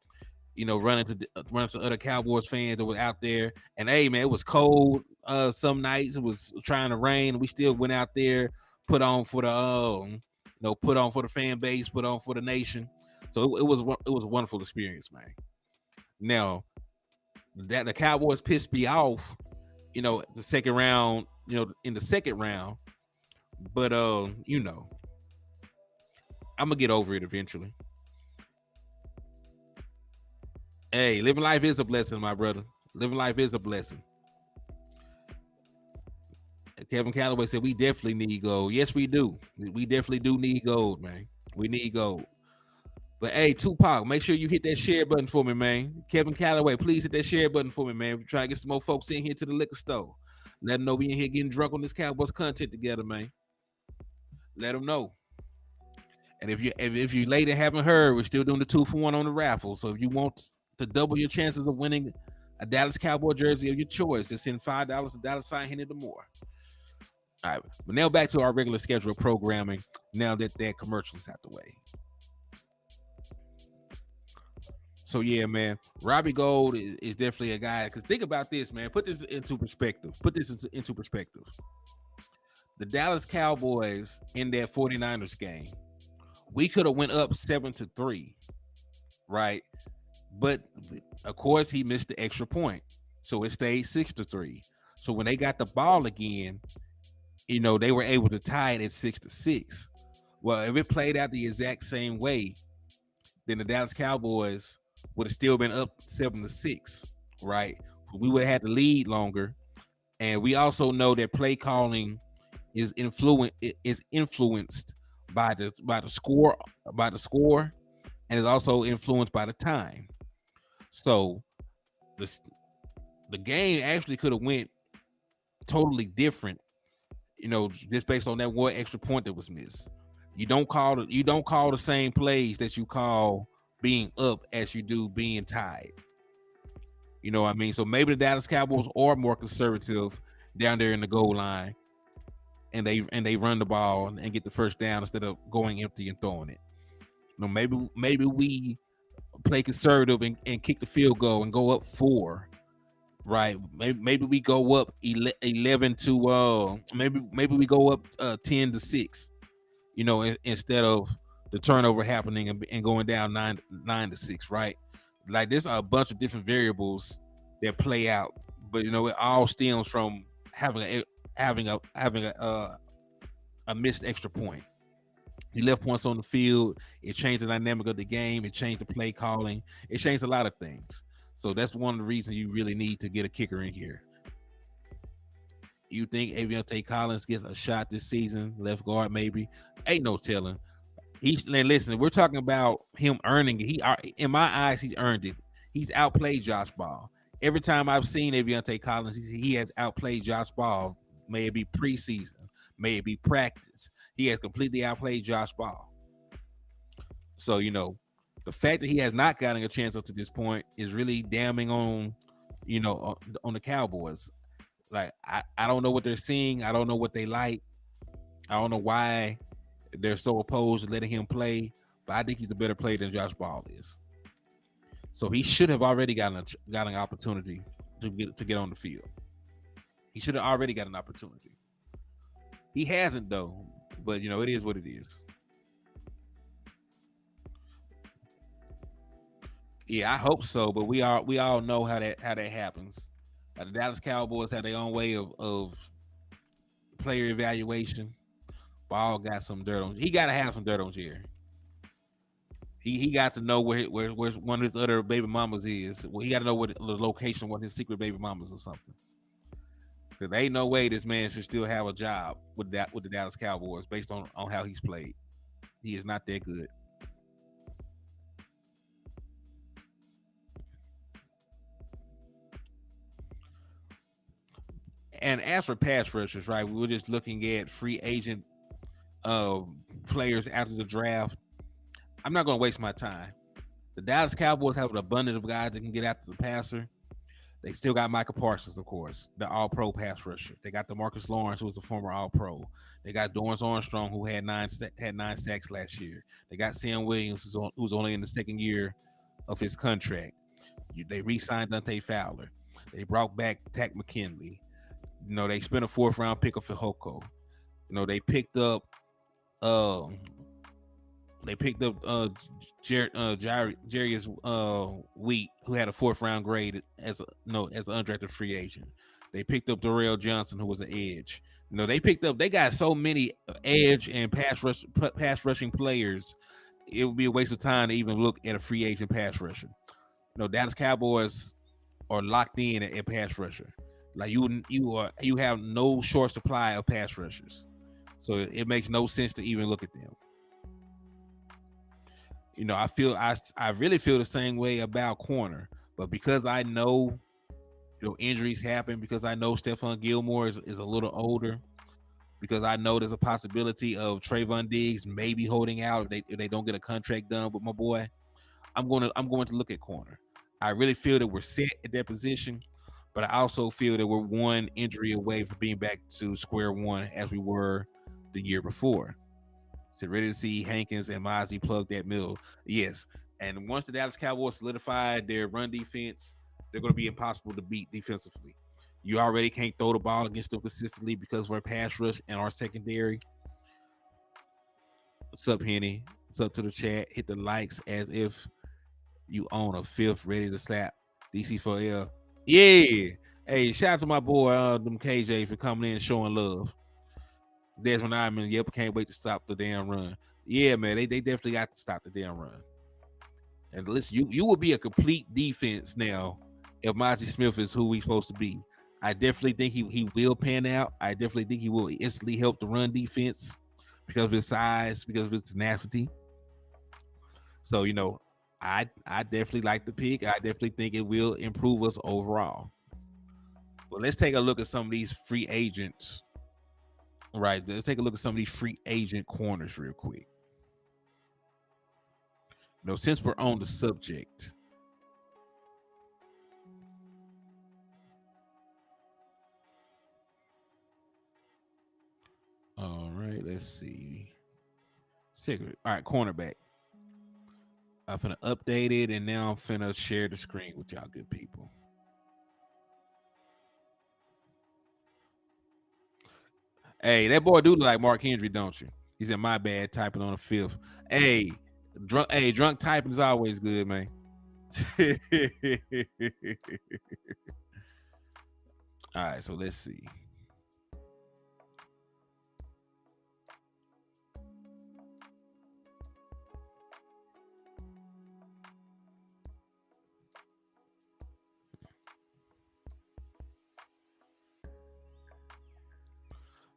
Speaker 1: running to other Cowboys fans that were out there. And hey, man, it was cold. Some nights it was trying to rain. We still went out there, put on for the fan base, put on for the nation. So it was a wonderful experience, man. Now, that the Cowboys pissed me off, the second round, in the second round. But I'm gonna get over it eventually. Hey, living life is a blessing, my brother. Living life is a blessing. Kevin Calloway said we definitely need gold. Yes, we do. We definitely do need gold, man. We need gold. But hey, Tupac, make sure you hit that share button for me, man. Kevin Calloway, please hit that share button for me, man. We're trying to get some more folks in here to the liquor store. Let them know we in here getting drunk on this Cowboys content together, man. Let them know. And if you later haven't heard, we're still doing the 2-for-1 on the raffle. So if you want to double your chances of winning a Dallas Cowboy jersey of your choice, just send $5 to $Hennythemoor. All right, but now back to our regular schedule of programming. Now that commercial is out the way. So yeah, man, Robbie Gold is definitely a guy. Because think about this, man. Put this into perspective. Into perspective. The Dallas Cowboys in that 49ers game, we could have went up 7-3, right? But of course, he missed the extra point, so it stayed 6-3. So when they got the ball again, they were able to tie it at 6-6. Well, if it played out the exact same way, then the Dallas Cowboys would have still been up 7-6, right? We would have had the lead longer, and we also know that play calling is influenced by the score, and is also influenced by the time. So the the game actually could have went totally different, just based on that one extra point that was missed. You don't call the same plays that you call being up as you do being tied. You know what I mean? So maybe the Dallas Cowboys are more conservative down there in the goal line, and they run the ball and get the first down instead of going empty and throwing it. Maybe we play conservative and kick the field goal and go up 4, right? Maybe we go up 11 to maybe we go up 10-6, instead of the turnover happening and going down 9-6, right? Like there's a bunch of different variables that play out, but it all stems from having a missed extra point. You left points on the field. It changed the dynamic of the game. It changed the play calling. It changed a lot of things. So that's one of the reasons you really need to get a kicker in here. You think Aviante Collins gets a shot this season, left guard maybe? Ain't no telling. Listen, we're talking about him earning it. In my eyes, he's earned it. He's outplayed Josh Ball. Every time I've seen Aviante Collins, he has outplayed Josh Ball. May it be preseason, may it be practice. He has completely outplayed Josh Ball. So, the fact that he has not gotten a chance up to this point is really damning on the Cowboys. Like, I don't know what they're seeing. I don't know what they like. I don't know why they're so opposed to letting him play, but I think he's a better player than Josh Ball is. So he should have already gotten an opportunity to get on the field. He should have already got an opportunity. He hasn't though, but it is what it is. Yeah, I hope so, but we all know how that happens. The Dallas Cowboys have their own way of player evaluation. Ball got some dirt on. He got to have some dirt on Jerry. He got to know where one of his other baby mamas is. Well, he got to know what the location, what his secret baby mamas or something. Because there ain't no way this man should still have a job with the Dallas Cowboys based on how he's played. He is not that good. And as for pass rushers, right, we were just looking at free agent players after the draft. I'm not going to waste my time. The Dallas Cowboys have an abundance of guys that can get after the passer. They still got Micah Parsons, of course, the all-pro pass rusher. They got DeMarcus Lawrence, who was a former all-pro. They got Dorrance Armstrong, who had nine sacks last year. They got Sam Williams, who's only in the second year of his contract. They re-signed Dante Fowler. They brought back Tack McKinley. They spent a 4th-round pick for Hoko. They picked up Jarius Wheat, who had a 4th-round grade as an undrafted free agent. They picked up Darrell Johnson, who was an edge. They got so many edge and pass rushing players. It would be a waste of time to even look at a free agent pass rusher. Dallas Cowboys are locked in at pass rusher. Like you have no short supply of pass rushers, so it makes no sense to even look at them. I really feel the same way about corner, but because I know injuries happen, because I know Stephon Gilmore is a little older, because I know there's a possibility of Trayvon Diggs maybe holding out if they don't get a contract done with my boy. I'm going to look at corner. I really feel that we're set at that position, but I also feel that we're one injury away from being back to square one as we were the year before. So ready to see Hankins and Mozzie plug that middle. Yes, And once the Dallas Cowboys solidify their run defense, they're going to be impossible to beat defensively. You already can't throw the ball against them consistently because of our pass rush and our secondary. What's up, Henny? What's up to the chat? Hit the likes as if you own a fifth ready to slap DC4L. Yeah. Hey, shout out to my boy, them KJ for coming in and showing love. Desmond Iman, yep, can't wait to stop the damn run. Yeah, man, they definitely got to stop the damn run. And listen, you will be a complete defense now if Monty Smith is who he's supposed to be. I definitely think he will pan out. I definitely think he will instantly help the run defense because of his size, because of his tenacity. So, I definitely like the pick. I definitely think it will improve us overall. Well, let's take a look at some of these free agents. Right. Let's take a look at some of these free agent corners real quick. Since we're on the subject. All right, let's see. Secret. All right, cornerback. I'm finna update it, and now I'm finna share the screen with y'all good people. Hey, that boy do look like Mark Henry, don't you? He said, "My bad, typing on the fifth." Hey, drunk typing is always good, man. All right, so let's see.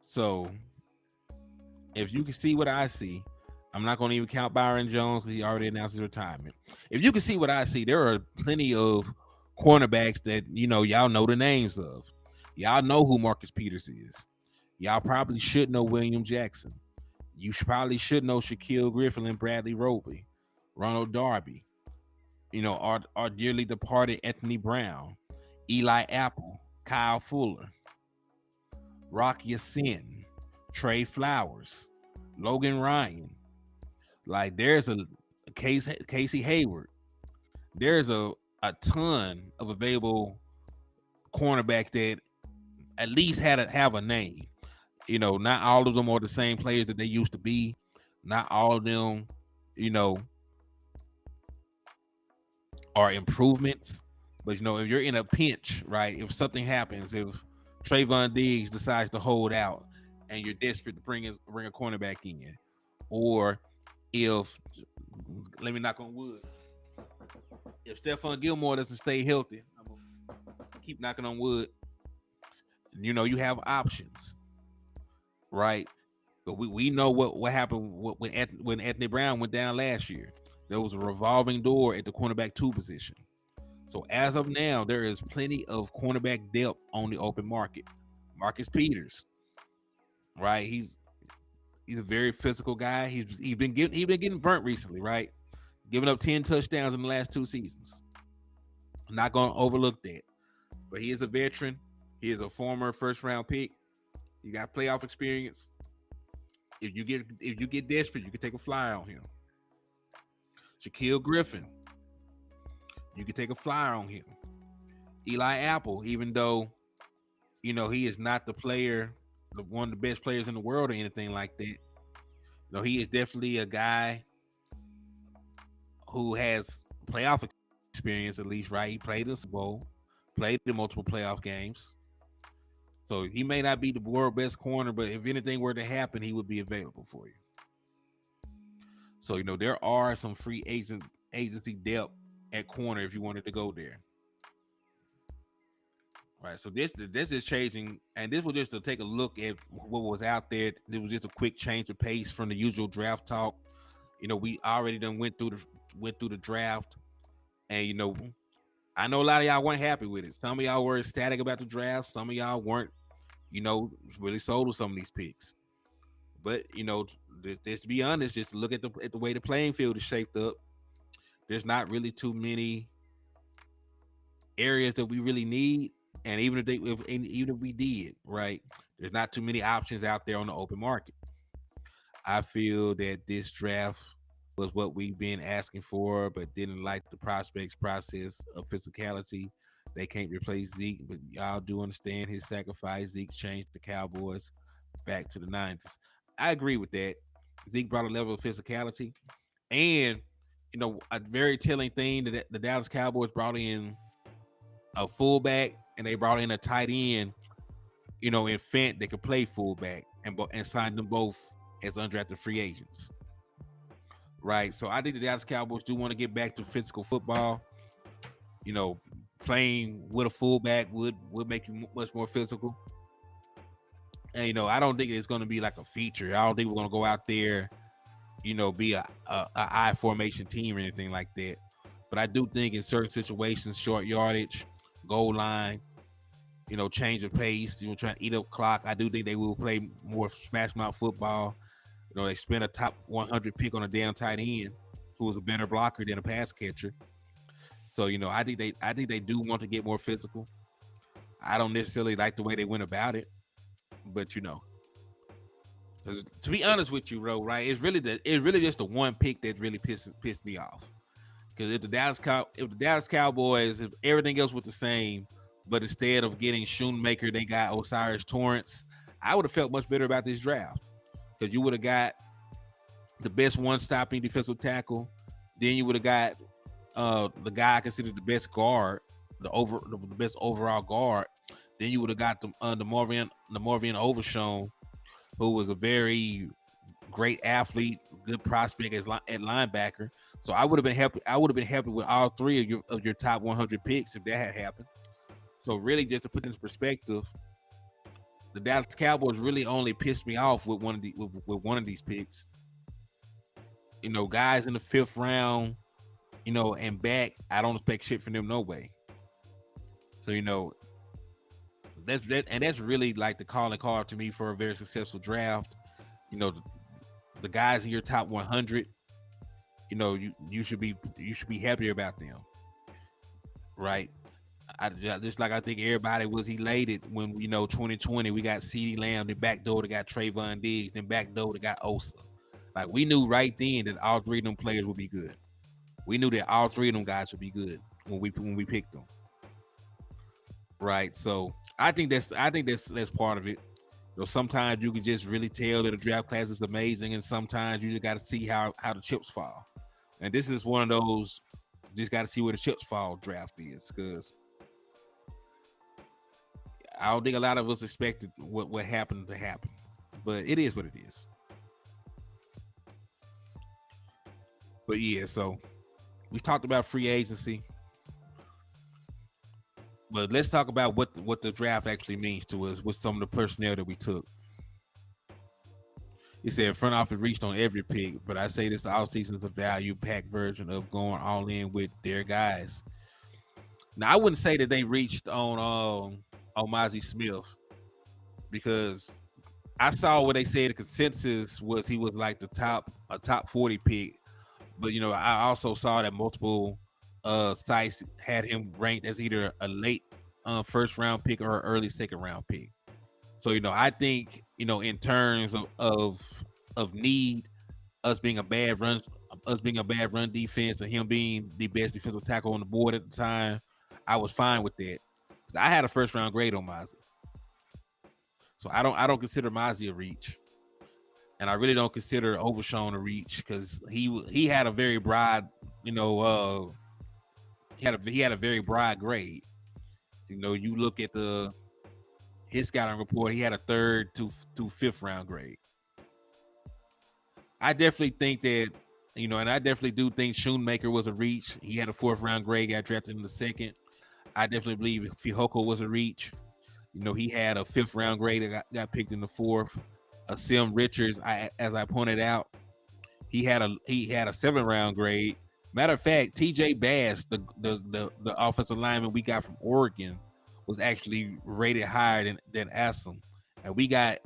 Speaker 1: So, if you can see what I see, I'm not going to even count Byron Jones because he already announced his retirement. If you can see what I see, there are plenty of cornerbacks that y'all know the names of. Y'all know who Marcus Peters is. Y'all probably should know William Jackson. You probably should know Shaquille Griffin and Bradley Roby, Ronald Darby. Our dearly departed Anthony Brown, Eli Apple, Kyle Fuller, Rock Ya-Sin, Trey Flowers, Logan Ryan. Like there's a Casey Hayward. There's a ton of available cornerback that at least have a name. Not all of them are the same players that they used to be. Not all of them, are improvements. But if you're in a pinch, right? If something happens, if Trayvon Diggs decides to hold out and you're desperate to bring a cornerback in, or if, let me knock on wood, if Stephon Gilmore doesn't stay healthy, I'm gonna keep knocking on wood. You have options, right? But we know what happened when Anthony Brown went down last year. There was a revolving door at the cornerback 2 position. So as of now, there is plenty of cornerback depth on the open market. Marcus Peters, right? He's a very physical guy. He's been getting burnt recently, right? Giving up 10 touchdowns in the last 2 seasons. I'm not going to overlook that. But he is a veteran. He is a former first round pick. He got playoff experience. If you get desperate, you can take a flyer on him. Shaquille Griffin, you can take a flyer on him. Eli Apple, even though he is not the player, one of the best players in the world or anything like that. He is definitely a guy who has playoff experience at least, right? He played in the Super Bowl, played in multiple playoff games. So he may not be the world best corner, but if anything were to happen, he would be available for you. So there are some free agency depth at corner if you wanted to go there. Right. So this is changing, and this was just to take a look at what was out there. It was just a quick change of pace from the usual draft talk. We already done went through the draft, and I know a lot of y'all weren't happy with it. Some of y'all were ecstatic about the draft. Some of y'all weren't, really sold with some of these picks. But just to be honest, just to look at the way the playing field is shaped up, there's not really too many areas that we really need. And even if we did, right, there's not too many options out there on the open market. I feel that this draft was what we've been asking for, but didn't like the prospects process of physicality. They can't replace Zeke, but y'all do understand his sacrifice. Zeke changed the Cowboys back to the 90s. I agree with that. Zeke brought a level of physicality, and a very telling thing that the Dallas Cowboys brought in a fullback and they brought in a tight end, in Fent that could play fullback, and signed them both as undrafted free agents. Right. So I think the Dallas Cowboys do want to get back to physical football. Playing with a fullback would make you much more physical. And I don't think it's going to be like a feature. I don't think we're going to go out there, be a I formation team or anything like that. But I do think in certain situations, short yardage, goal line, change of pace, trying to eat up clock, I do think they will play more smash mouth football. They spent a top 100 pick on a damn tight end who was a better blocker than a pass catcher. So I think they do want to get more physical. I don't necessarily like the way they went about it, but to be honest with you, bro, right? It's really just the one pick that really pissed me off. Because if the Dallas Cowboys, if everything else was the same, but instead of getting Schoonmaker, they got Osiris Torrance, I would have felt much better about this draft. Because you would have got the best one-stopping defensive tackle. Then you would have got the guy considered the best guard, the best overall guard. Then you would have got the Marvin Overshown, who was a very great athlete, good prospect at linebacker. So I would have been happy. I would have been happy with all three of your top 100 picks if that had happened. So really, just to put into perspective, the Dallas Cowboys really only pissed me off with one of these picks. Guys in the 5th round, and back, I don't expect shit from them no way. So that's really like the calling card to me for a very successful draft. The guys in your top 100, you should be happy about them, right? I think everybody was elated when 2020 we got CeeDee Lamb, the back door that got Trayvon Diggs, then back door that got Osa. Like we knew right then that all three of them players would be good. We knew that all three of them guys would be good when we picked them. Right. So I think that's part of it. Sometimes you can just really tell that a draft class is amazing, and sometimes you just got to see how the chips fall. And this is one of those, just got to see where the chips fall draft is, because I don't think a lot of us expected what happened to happen, but it is what it is. But yeah, so we talked about free agency, but let's talk about what the draft actually means to us with some of the personnel that we took. He said front office reached on every pick, but I say this offseason is a value pack version of going all in with their guys. Now I wouldn't say that they reached on Mozzie Smith, because I saw what they said the consensus was he was like a top 40 pick, but I also saw that multiple sites had him ranked as either a late first round pick or an early second round pick. So I think in terms of need, us being a bad run defense, and him being the best defensive tackle on the board at the time, I was fine with that. I had a first round grade on Mozzie, so I don't consider Mozzie a reach, and I really don't consider Overshown a reach, because he had a very broad, he had a very broad grade. You look at his scouting report, he had a 3rd to 5th round grade. I definitely think that, and I definitely do think Schoonmaker was a reach. He had a 4th round grade, got drafted in the 2nd. I definitely believe Fihoko was a reach. He had a 5th round grade that got picked in the 4th. Sim Richards, as I pointed out, he had a 7th round grade. Matter of fact, TJ Bass, the offensive lineman we got from Oregon, was actually rated higher than Assam, and we got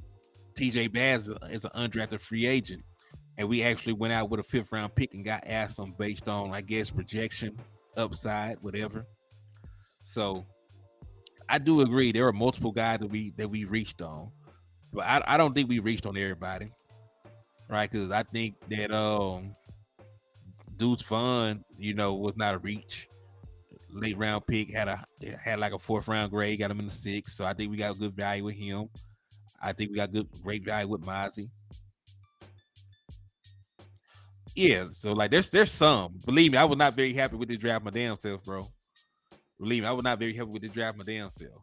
Speaker 1: TJ Bass as an undrafted free agent, and we actually went out with a 5th round pick and got Assam based on, I guess, projection, upside, whatever. So I do agree there are multiple guys that we reached on, but I don't think we reached on everybody, right? Because I think that Deuce Vaughn, was not a reach. Late round pick, had like a fourth round grade, got him in the sixth. So I think we got good value with him. I think we got great value with Mozzie. Yeah, so like there's some. Believe me, I was not very happy with the draft my damn self, bro. Believe me, I was not very happy with the draft my damn self.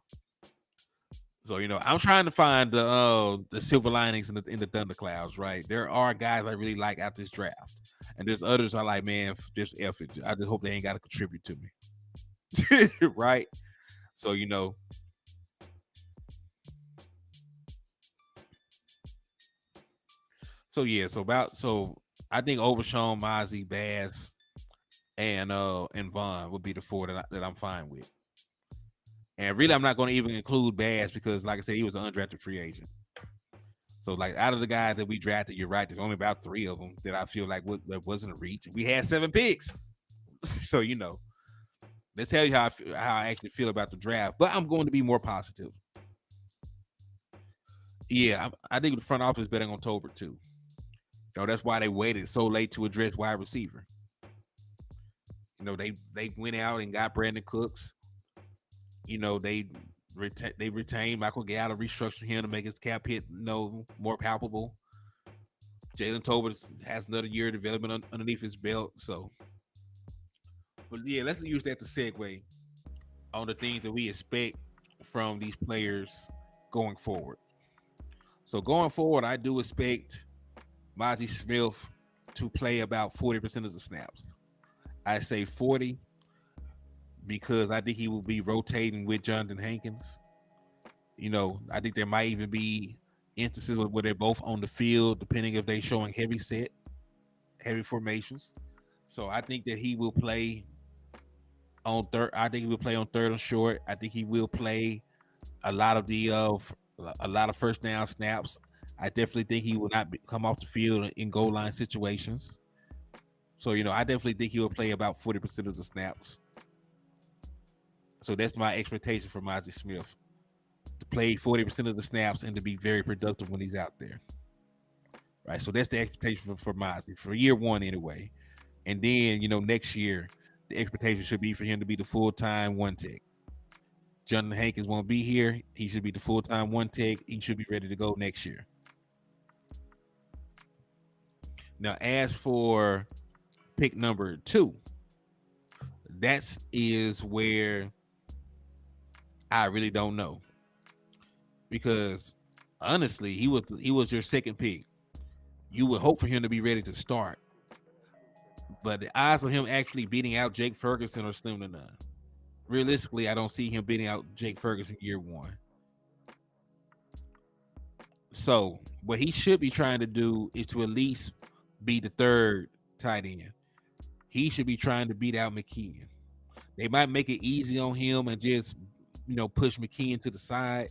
Speaker 1: So I'm trying to find the silver linings in the thunderclouds. Right, there are guys I really like out this draft, and there's others I like. Man, just F it. I just hope they ain't got to contribute to me. Right. So So yeah. So I think Overshawn, Mozzie, Bass, and Vaughn would be the four that I'm fine with. And really, I'm not going to even include Bass because, like I said, he was an undrafted free agent. So, like, out of the guys that we drafted, you're right. There's only about 3 of them that I feel like that wasn't a reach. We had 7 picks, so let's tell you how I actually feel about the draft. But I'm going to be more positive. Yeah, I think the front office betting on Tolbert too. That's why they waited so late to address wide receiver. They went out and got Brandon Cooks. They retained Michael Gallup, restructured him to make his cap hit more palpable. Jalen Tolbert has another year of development underneath his belt. So, but yeah, let's use that to segue on the things that we expect from these players going forward. So going forward, I do expect Mozzie Smith to play about 40% of the snaps. I say 40 because I think he will be rotating with Jonathan Hankins. I think there might even be instances where they're both on the field, depending if they're showing heavy formations. So I think that he will play on third. I think he will play on third and short. I think he will play a lot of first down snaps. I definitely think he will not come off the field in goal line situations. So I definitely think he will play about 40% of the snaps. So that's my expectation for Mozzie Smith, to play 40% of the snaps and to be very productive when he's out there. Right. So that's the expectation for Mozzie for year one anyway. And then, next year, the expectation should be for him to be the full-time one tech. Jonathan Hankins won't be here. He should be the full-time one tech. He should be ready to go next year. Now, as for pick number 2, that is where I really don't know. Because honestly, he was your second pick. You would hope for him to be ready to start. But the odds of him actually beating out Jake Ferguson are slim to none. Realistically, I don't see him beating out Jake Ferguson year one. So what he should be trying to do is to at least be the third tight end. He should be trying to beat out McKeon. They might make it easy on him and just, push McKeon to the side.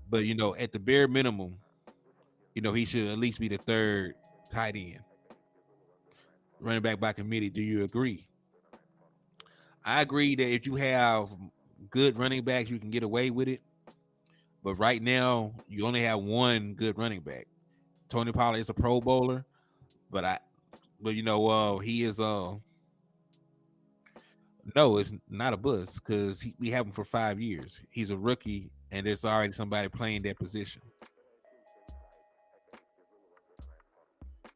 Speaker 1: But, at the bare minimum, he should at least be the third tight end. Running back by committee, do you agree? I agree that if you have good running backs, you can get away with it. But right now, you only have one good running back. Tony Pollard is a Pro Bowler, but he is no, it's not a bust because we have him for 5 years. He's a rookie, and there's already somebody playing that position,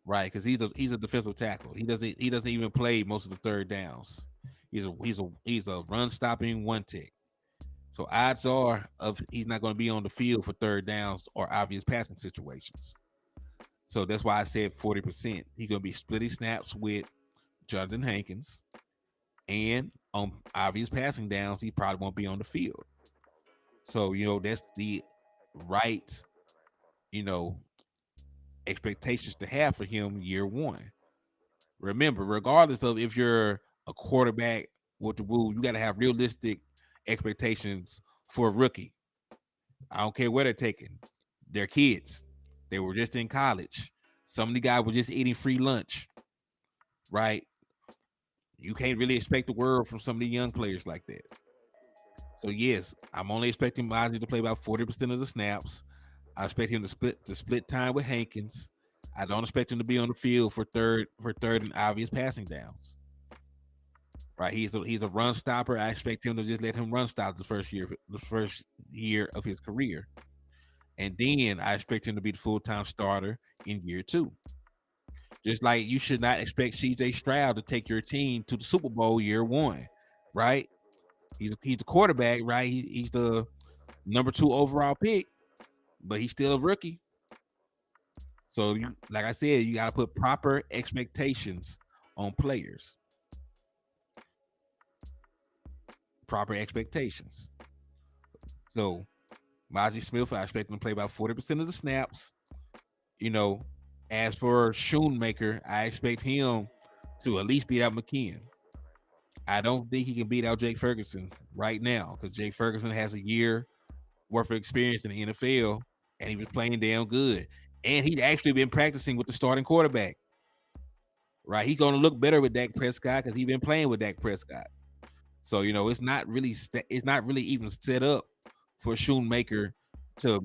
Speaker 1: right? Because he's a defensive tackle. He doesn't even play most of the third downs. He's a run stopping one tech. So odds are he's not going to be on the field for third downs or obvious passing situations. So that's why I said 40%. He's going to be splitting snaps with Jonathan Hankins, and on obvious passing downs, he probably won't be on the field. So that's the right expectations to have for him year one. Remember, regardless of if you're a quarterback with the woo, you got to have realistic expectations for a rookie. I don't care where they're taking. They're kids. They were just in college. Some of the guys were just eating free lunch, right? You can't really expect the world from some of the young players like that. So yes, I'm only expecting Mozzie to play about 40% of the snaps. I expect him to split time with Hankins. I don't expect him to be on the field for third and obvious passing downs. Right, he's a run stopper. I expect him to just let him run stop the first year of his career, and then I expect him to be the full-time starter in year 2. Just like you should not expect CJ Stroud to take your team to the Super Bowl year 1, right? He's the quarterback, right? He's the number 2 overall pick, but he's still a rookie. So, like I said, you got to put proper expectations on players. Proper expectations. So, Mozzie Smith, I expect him to play about 40% of the snaps. As for Schoonmaker, I expect him to at least beat out McKeon. I don't think he can beat out Jake Ferguson right now because Jake Ferguson has a year worth of experience in the NFL, and he was playing damn good. And he's actually been practicing with the starting quarterback. Right? He's going to look better with Dak Prescott because he's been playing with Dak Prescott. So, it's not really even set up for Schoonmaker to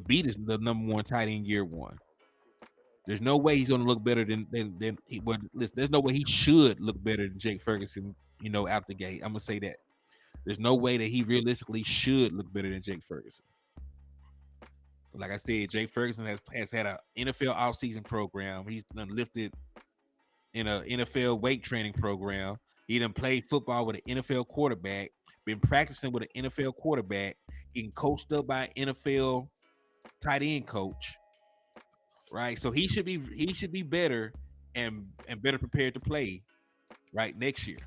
Speaker 1: beat the number 1 tight end year 1. There's no way he's going to look better than he. Well, listen, there's no way he should look better than Jake Ferguson. Out the gate. I'm gonna say that. There's no way that he realistically should look better than Jake Ferguson. Like I said, Jake Ferguson has had an NFL offseason program. He's done lifted in an NFL weight training program. He done played football with an NFL quarterback. Been practicing with an NFL quarterback. Getting coached up by an NFL tight end coach. Right, so he should be better and better prepared to play right next year.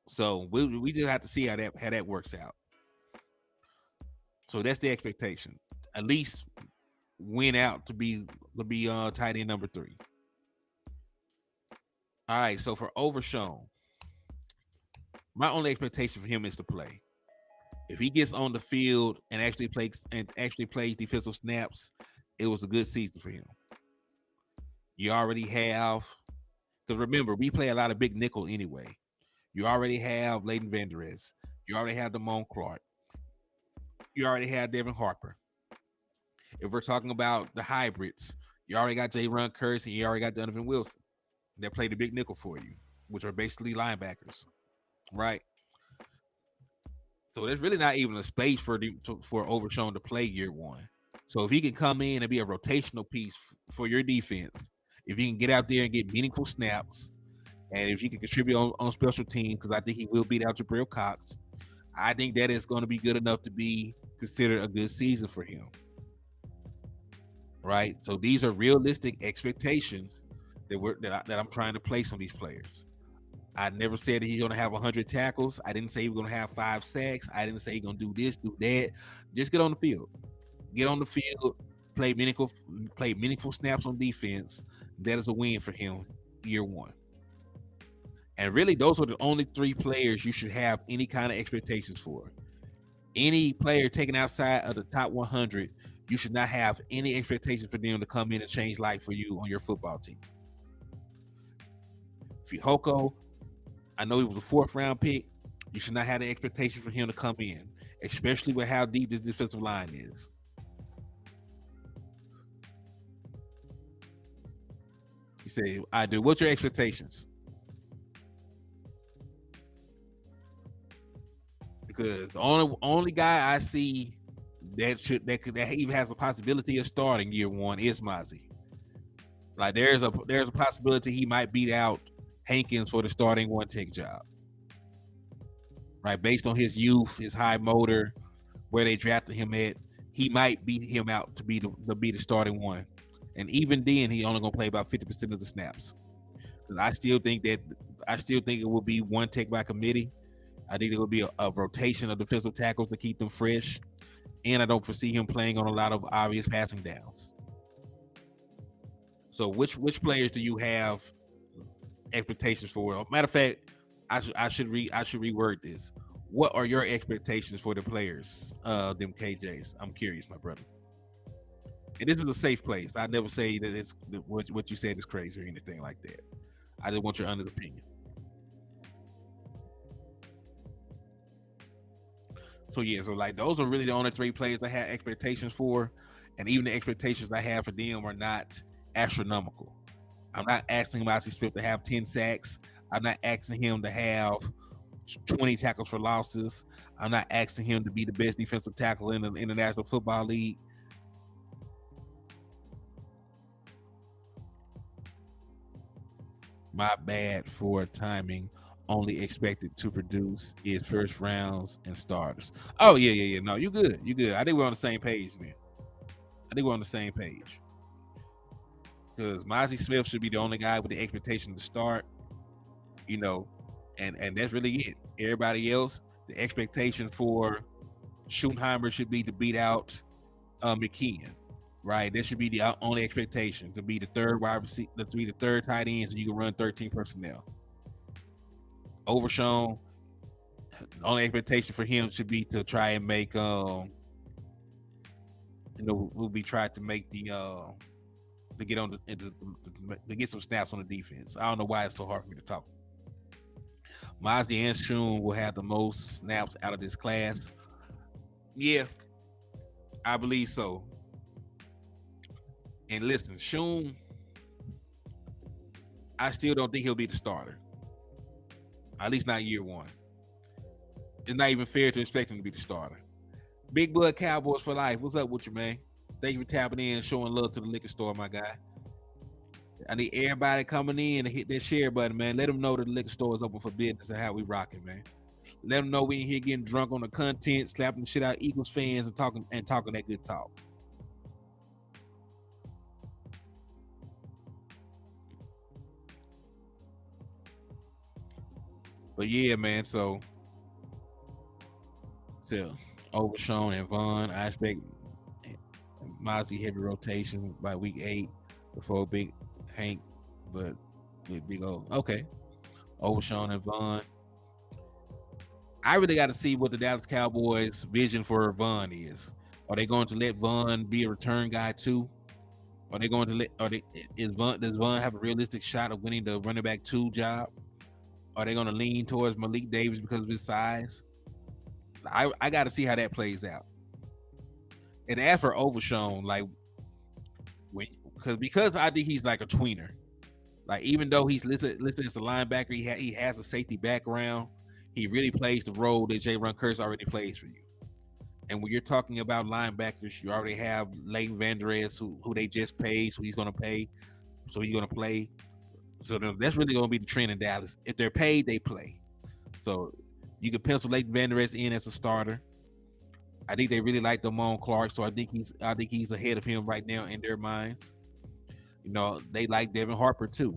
Speaker 1: So we just have to see how that works out. So that's the expectation. At least win out to be tight end number 3. All right, so for Overshown, my only expectation for him is to play. If he gets on the field and actually plays defensive snaps, it was a good season for him. You already have, because remember, we play a lot of big nickel anyway. You already have Leighton Vander Esch. You already have Damone Clark. You already have Devin Harper. If we're talking about the hybrids, you already got J-Ron Curse and you already got Donovan Wilson that play the big nickel for you, which are basically linebackers, right? So there's really not even a space for Overshown to play year 1. So if he can come in and be a rotational piece for your defense, if he can get out there and get meaningful snaps, and if he can contribute on special teams, because I think he will beat out Jabril Cox, I think that is going to be good enough to be considered a good season for him. Right? So these are realistic expectations that I'm trying to place on these players. I never said that he's going to have 100 tackles. I didn't say he was going to have 5 sacks. I didn't say he's going to do this, do that. Just get on the field. Get on the field, play meaningful snaps on defense. That is a win for him year 1. And really, those are the only 3 players you should have any kind of expectations for. Any player taken outside of the top 100, you should not have any expectations for them to come in and change life for you on your football team. Fihoko, I know he was a 4th round pick. You should not have the expectation for him to come in, especially with how deep this defensive line is. You say, I do. What's your expectations? Because the only guy I see that even has a possibility of starting year 1 is Mozzie. Like there's a possibility he might beat out Hankins for the starting 1-tech job. Right, based on his youth, his high motor, where they drafted him at, he might beat him out to be the starting 1. And even then, he only gonna play about 50% of the snaps. Because I still think it will be 1-tech by committee. I think it will be a rotation of defensive tackles to keep them fresh. And I don't foresee him playing on a lot of obvious passing downs. So which players do you have expectations for? Matter of fact, I should reword this. What are your expectations for the players, them KJs? I'm curious, my brother. And this is a safe place. I never say that it's what you said is crazy or anything like that. I just want your honest opinion. So yeah, so like those are really the only 3 players I had expectations for. And even the expectations I have for them are not astronomical. I'm not asking Mozzie Smith to have 10 sacks. I'm not asking him to have 20 tackles for losses. I'm not asking him to be the best defensive tackle in the National Football League. My bad for timing. Only expected to produce is first rounds and starters. Oh yeah. No, you good. You good. I think we're on the same page then. I think we're on the same page. Because Mozzie Smith should be the only guy with the expectation to start, you know, and that's really it. Everybody else, the expectation for Schottenheimer should be to beat out McKeon, right? That should be the only expectation, to be the third wide receiver, to be the third tight end, so you can run 13 personnel. Overshown, the only expectation for him should be to try and make we'll be trying to make the to get on the to get some snaps on the defense. I don't know why it's so hard for me to talk. Mozzie and Shun will have the most snaps out of this class. Yeah, I believe so. And listen, Shun, I still don't think he'll be the starter. At least not year one. It's not even fair to expect him to be the starter. Big Blood Cowboys for life. What's up with you, man? Thank you for tapping in and showing love to the liquor store, my guy. I need everybody coming in to hit that share button, man. Let them know that the liquor store is open for business and how we rocking, man. Let them know we ain't here getting drunk on the content, slapping the shit out of Eagles fans and talking that good talk. But yeah, man, so Overshown and Vaughn, I expect Mozzie heavy rotation by week 8 before Big Hank, but with Big O. Okay. Overshown and Vaughn. I really got to see what the Dallas Cowboys' vision for Vaughn is. Are they going to let Vaughn be a return guy too? Are they going to let? Does Vaughn have a realistic shot of winning the running back 2 job? Are they going to lean towards Malik Davis because of his size? I got to see how that plays out. And as for Overshown, like because I think he's like a tweener. Like even though he's listed as a linebacker, he has a safety background. He really plays the role that Jay Ron Curse already plays for you. And when you're talking about linebackers, you already have Leighton Vander Esch, who they just paid, so he's going to pay, so he's going to play. So that's really going to be the trend in Dallas. If they're paid, they play. So you can pencil Leighton Vander Esch in as a starter. I think they really like Damone Clark, so I think he's ahead of him right now in their minds. You know, they like Devin Harper too.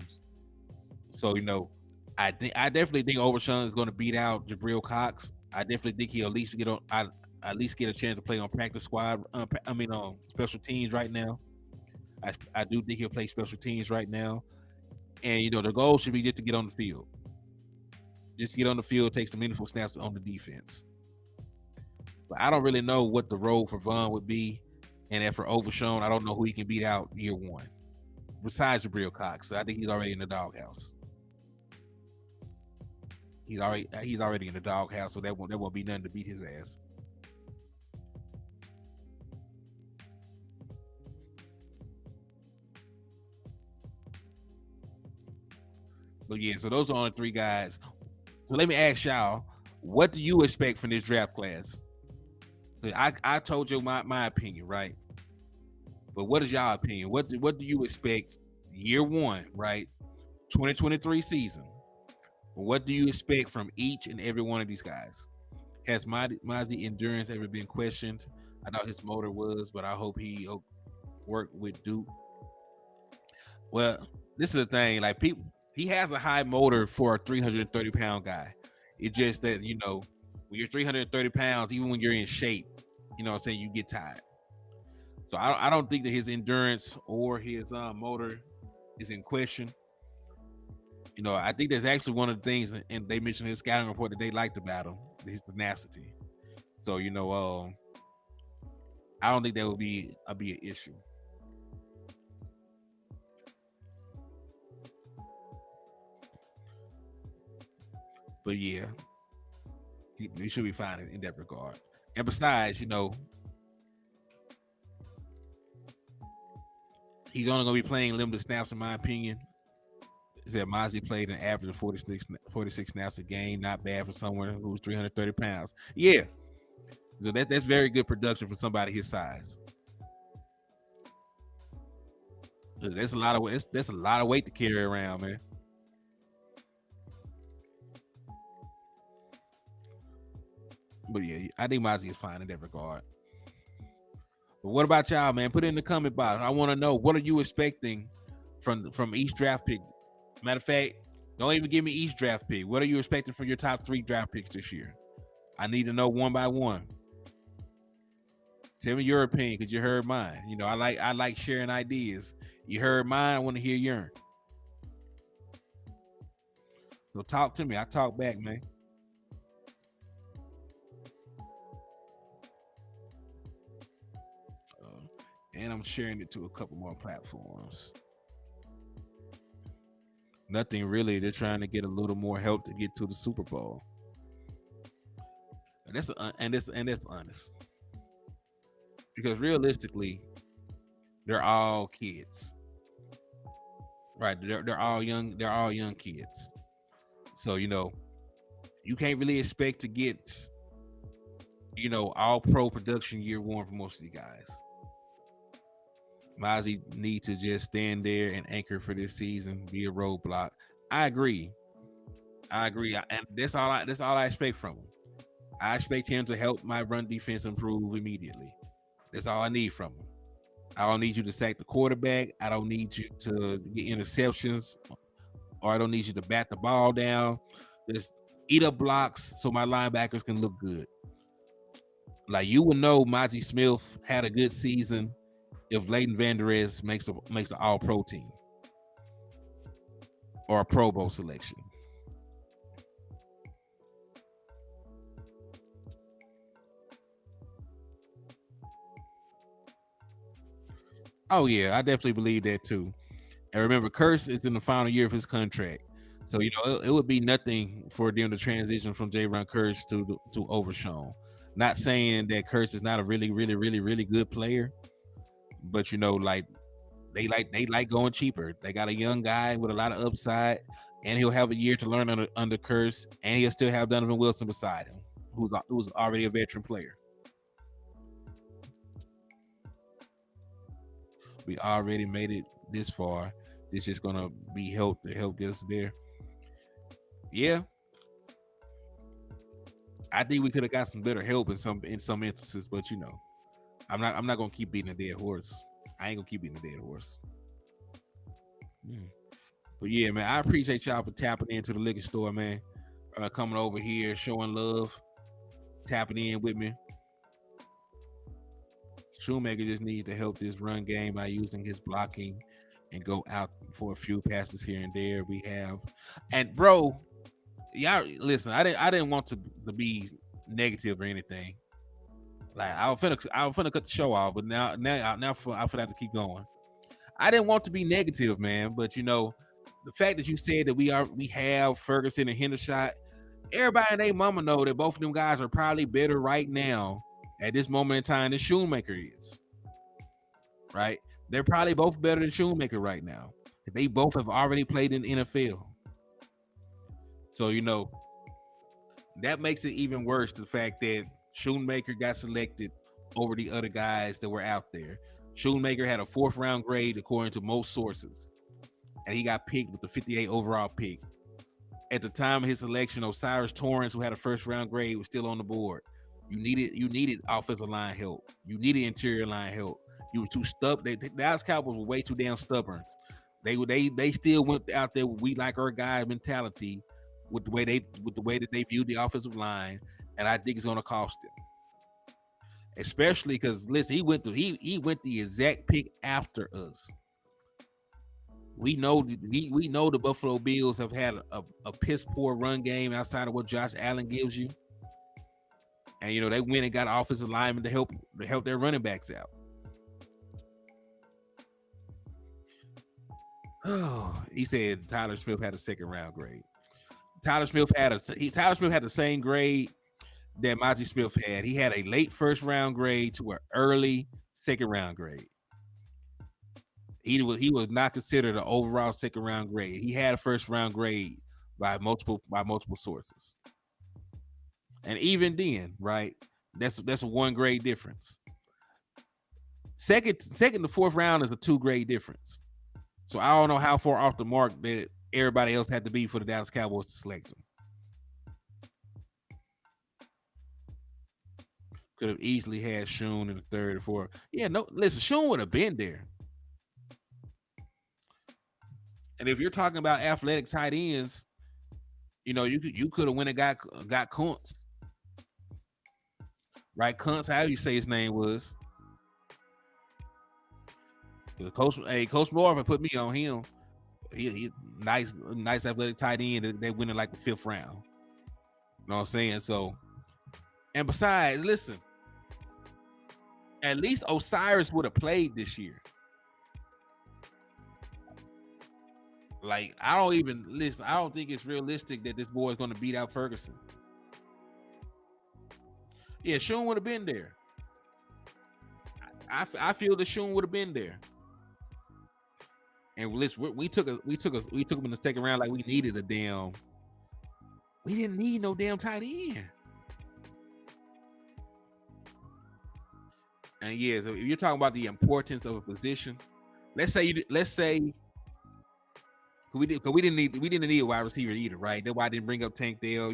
Speaker 1: So, you know, I definitely think Overshown is going to beat out Jabril Cox. I definitely think he'll at least get a chance to play on practice squad. On special teams right now. I do think he'll play special teams right now. And, you know, the goal should be just to get on the field. Just get on the field, take some meaningful snaps on the defense. But I don't really know what the role for Vaughn would be. And then for Overshown, I don't know who he can beat out year one. Besides Jabril Cox. I think he's already in the doghouse. He's already in the doghouse, so that won't be nothing to beat his ass. But yeah, so those are only 3 guys. So let me ask y'all, what do you expect from this draft class? I told you my opinion, right? But what is y'all opinion? What do you expect year one, right? 2023 season. What do you expect from each and every one of these guys? Has Mozzie endurance ever been questioned? I know his motor was, but I hope he worked with Duke. Well, this is the thing. Like he has a high motor for a 330-pound guy. It's just that, you know, when you're 330 pounds, even when you're in shape, you know what I'm saying, you get tired. So I don't think that his endurance or his motor is in question. You know, I think that's actually one of the things, and they mentioned in his scouting report that they liked about him, his tenacity. So, you know, I don't think that would be an issue. But yeah, he should be fine in that regard. And besides, you know, He's only going to be playing limited snaps, in my opinion. He said Mozzie played an average of 46 snaps a game. Not bad for someone who's 330 pounds. Yeah. So that's very good production for somebody his size. That's a lot of that's a lot of weight to carry around, man. But yeah, I think Mozzie is fine in that regard. But what about y'all, man? Put it in the comment box. I want to know, what are you expecting from each draft pick? Matter of fact, don't even give me each draft pick. What are you expecting from your top 3 draft picks this year? I need to know one by one. Tell me your opinion, because you heard mine. You know, I like sharing ideas. You heard mine, I want to hear yours. So talk to me. I talk back, man. And I'm sharing it to a couple more platforms. Nothing really. They're trying to get a little more help to get to the Super Bowl. And that's honest. Because realistically, they're all kids. Right? They're all young. They're all young kids. So you know, you can't really expect to get, you know, all pro production year one for most of the guys. Mozzie needs to just stand there and anchor for this season, be a roadblock. I agree. And that's all I expect from him. I expect him to help my run defense improve immediately. That's all I need from him. I don't need you to sack the quarterback. I don't need you to get interceptions, or I don't need you to bat the ball down. Just eat up blocks so my linebackers can look good. Like, you would know Mozzie Smith had a good season if Leighton Vander Esch makes an All-Pro team or a Pro Bowl selection. Oh yeah, I definitely believe that too. And remember, Curse is in the final year of his contract, so you know it would be nothing for them to transition from J-Ron Curse to Overshown. Not saying that Curse is not a really good player, but you know, like they like going cheaper. They got a young guy with a lot of upside, and he'll have a year to learn under Curse, and he'll still have Donovan Wilson beside him, who's already a veteran player. We already made it this far. It's just gonna be help to help get us there. Yeah, I think we could have got some better help in some instances, but you know, I'm not gonna keep beating a dead horse. I ain't gonna keep beating a dead horse. Mm. But yeah, man, I appreciate y'all for tapping into the liquor store, man. Coming over here, showing love, tapping in with me. Shoemaker just needs to help this run game by using his blocking and go out for a few passes here and there. We have, and bro, y'all listen. I didn't want to be negative or anything. Like I was finna cut the show off, but now I have to keep going. I didn't want to be negative, man, but you know, the fact that you said that we have Ferguson and Hendershot, everybody and their mama know that both of them guys are probably better right now at this moment in time than Shoemaker is. Right? They're probably both better than Shoemaker right now. They both have already played in the NFL. So, you know, that makes it even worse, the fact that Shoemaker got selected over the other guys that were out there. Shoemaker had a 4th round grade according to most sources, and he got picked with the 58 overall pick. At the time of his selection, Osiris Torrance, who had a 1st round grade, was still on the board. You needed offensive line help. You needed interior line help. You were too stubborn. The Dallas Cowboys were way too damn stubborn. They still went out there with we like our guy mentality with the way that they viewed the offensive line, and I think it's going to cost them. Especially because listen, he went the exact pick after us. We know the Buffalo Bills have had a piss poor run game outside of what Josh Allen gives you, and you know they went and got offensive linemen to help their running backs out. Oh, he said Tyler Smith had a 2nd round grade. Tyler Smith had the same grade that Mozzie Smith had. He had a late 1st round grade to an early 2nd round grade. He was not considered an overall second round grade. He had a first round grade by multiple sources. And even then, right? That's a 1 grade difference. Second to fourth round is a 2 grade difference. So I don't know how far off the mark that everybody else had to be for the Dallas Cowboys to select him. Could have easily had Shun in the third or fourth. Yeah, no, listen, Shun would have been there. And if you're talking about athletic tight ends, you could have went and got Kuntz. Right? Kuntz, however you say his name was. Coach Moore put me on him. He nice athletic tight end. They win in like the 5th round. You know what I'm saying? So, and besides, listen, at least Osiris would have played this year. Like, I don't think it's realistic that this boy is going to beat out Ferguson. Yeah, Shun would have been there. I feel that Shun would have been there. And listen, we took him in the second round like we needed a damn. We didn't need no damn tight end. And yeah, so if you're talking about the importance of a position, let's say we didn't need a wide receiver either, right? That's why I didn't bring up Tank Dell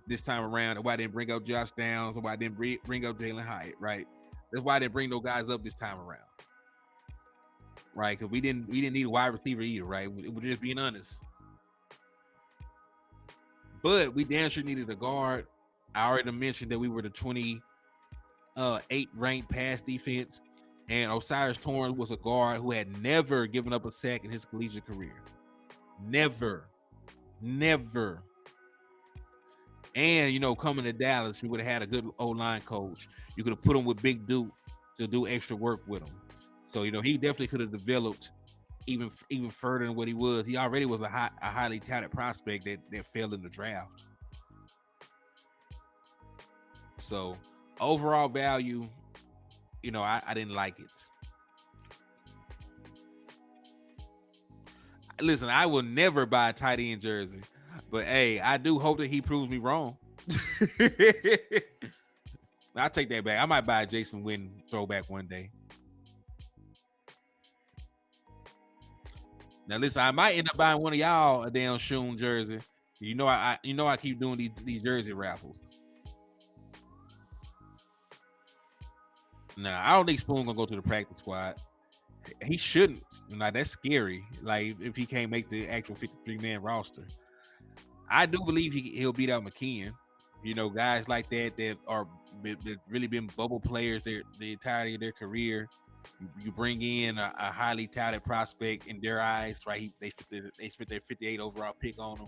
Speaker 1: this time around. That's why I didn't bring up Josh Downs. That's why I didn't bring up Jalen Hyatt, right? That's why I didn't bring those guys up this time around, right? Because we didn't need a wide receiver either, right? We're just being honest. But we damn sure needed a guard. I already mentioned that we were the 28th ranked pass defense, and Osiris Torrance was a guard who had never given up a sack in his collegiate career. Never. And coming to Dallas, we would have had a good O-line coach. You could have put him with Big Duke to do extra work with him. So he definitely could have developed even further than what he was. He already was a highly talented prospect that failed in the draft. So overall value, I didn't like it. Listen, I will never buy a tight end jersey, but hey, I do hope that he proves me wrong. I'll take that back. I might buy a Jason Witten throwback one day. Now, listen, I might end up buying one of y'all a damn Shun jersey. I keep doing these jersey raffles. Nah, I don't think Spoon gonna go to the practice squad. He shouldn't. Like, that's scary. Like, if he can't make the actual 53-man roster. I do believe he'll beat out McKeon. Guys like that are really been bubble players the entirety of their career. You bring in a highly touted prospect in their eyes, right? They spent their 58 overall pick on him.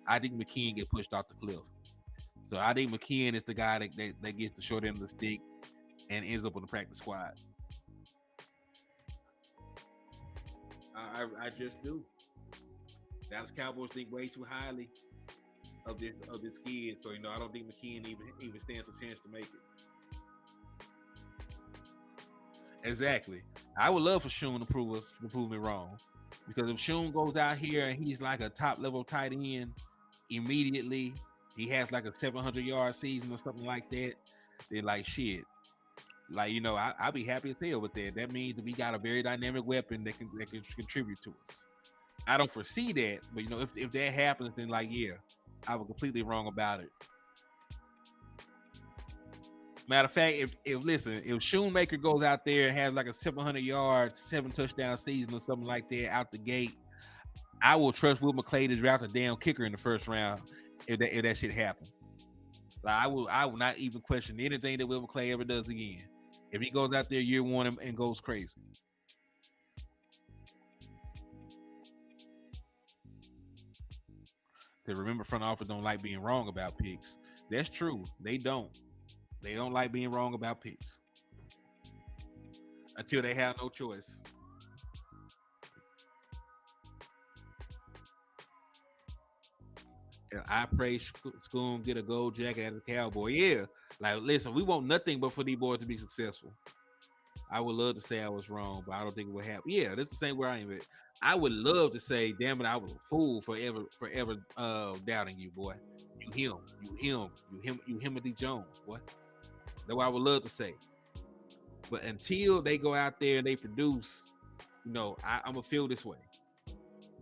Speaker 1: I think McKeon get pushed off the cliff. So I think McKeon is the guy that gets the short end of the stick and ends up on the practice squad. I just do. Dallas Cowboys think way too highly of this kid, so I don't think McKeon even stands a chance to make it. Exactly. I would love for Shun to prove me wrong, because if Shun goes out here and he's like a top level tight end immediately, he has like a 700-yard season or something like that, then like shit. Like, I'll be happy as hell with that. That means that we got a very dynamic weapon that can contribute to us. I don't foresee that, but if that happens, then like, yeah, I was completely wrong about it. Matter of fact, if Shoemaker goes out there and has like a 700 yards, 7 touchdown season or something like that out the gate, I will trust Will McClay to draft a damn kicker in the first round if that shit happen. Like, I will not even question anything that Will McClay ever does again. If he goes out there year one and goes crazy. To remember, front office don't like being wrong about picks. That's true. They don't. They don't like being wrong about picks until they have no choice. And I pray Schoon get a gold jacket as a Cowboy. Yeah. Like, listen, we want nothing but for these boys to be successful. I would love to say I was wrong, but I don't think it would happen. Yeah, that's the same where I am at. I would love to say, damn it, I was a fool forever doubting you, boy. You Himothy Jones, boy. That's what I would love to say. But until they go out there and they produce, I'm gonna feel this way.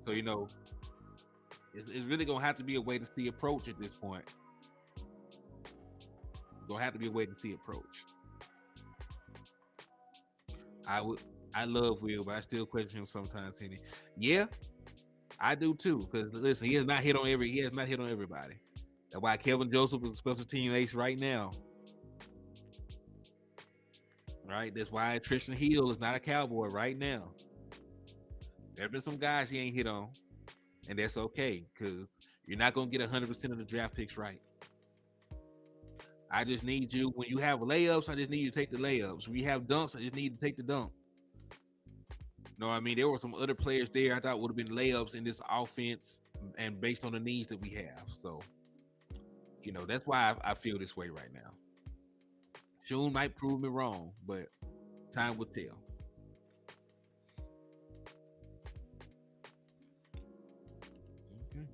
Speaker 1: So it's really gonna have to be a wait and see approach at this point. Gonna have to be a wait and see approach. I love Will, but I still question him sometimes, Henny. Yeah, I do too. Because listen, he has not hit on everybody. That's why Kevin Joseph is a special team ace right now. Right? That's why Tristan Hill is not a Cowboy right now. There have been some guys he ain't hit on, and that's okay, because you're not gonna get 100% of the draft picks right. I just need you, when you have layups, I just need you to take the layups. When you have dunks, I just need you to take the dunk. No, I mean, there were some other players there I thought would have been layups in this offense, and based on the needs that we have. So, that's why I feel this way right now. June might prove me wrong, but time will tell. Okay.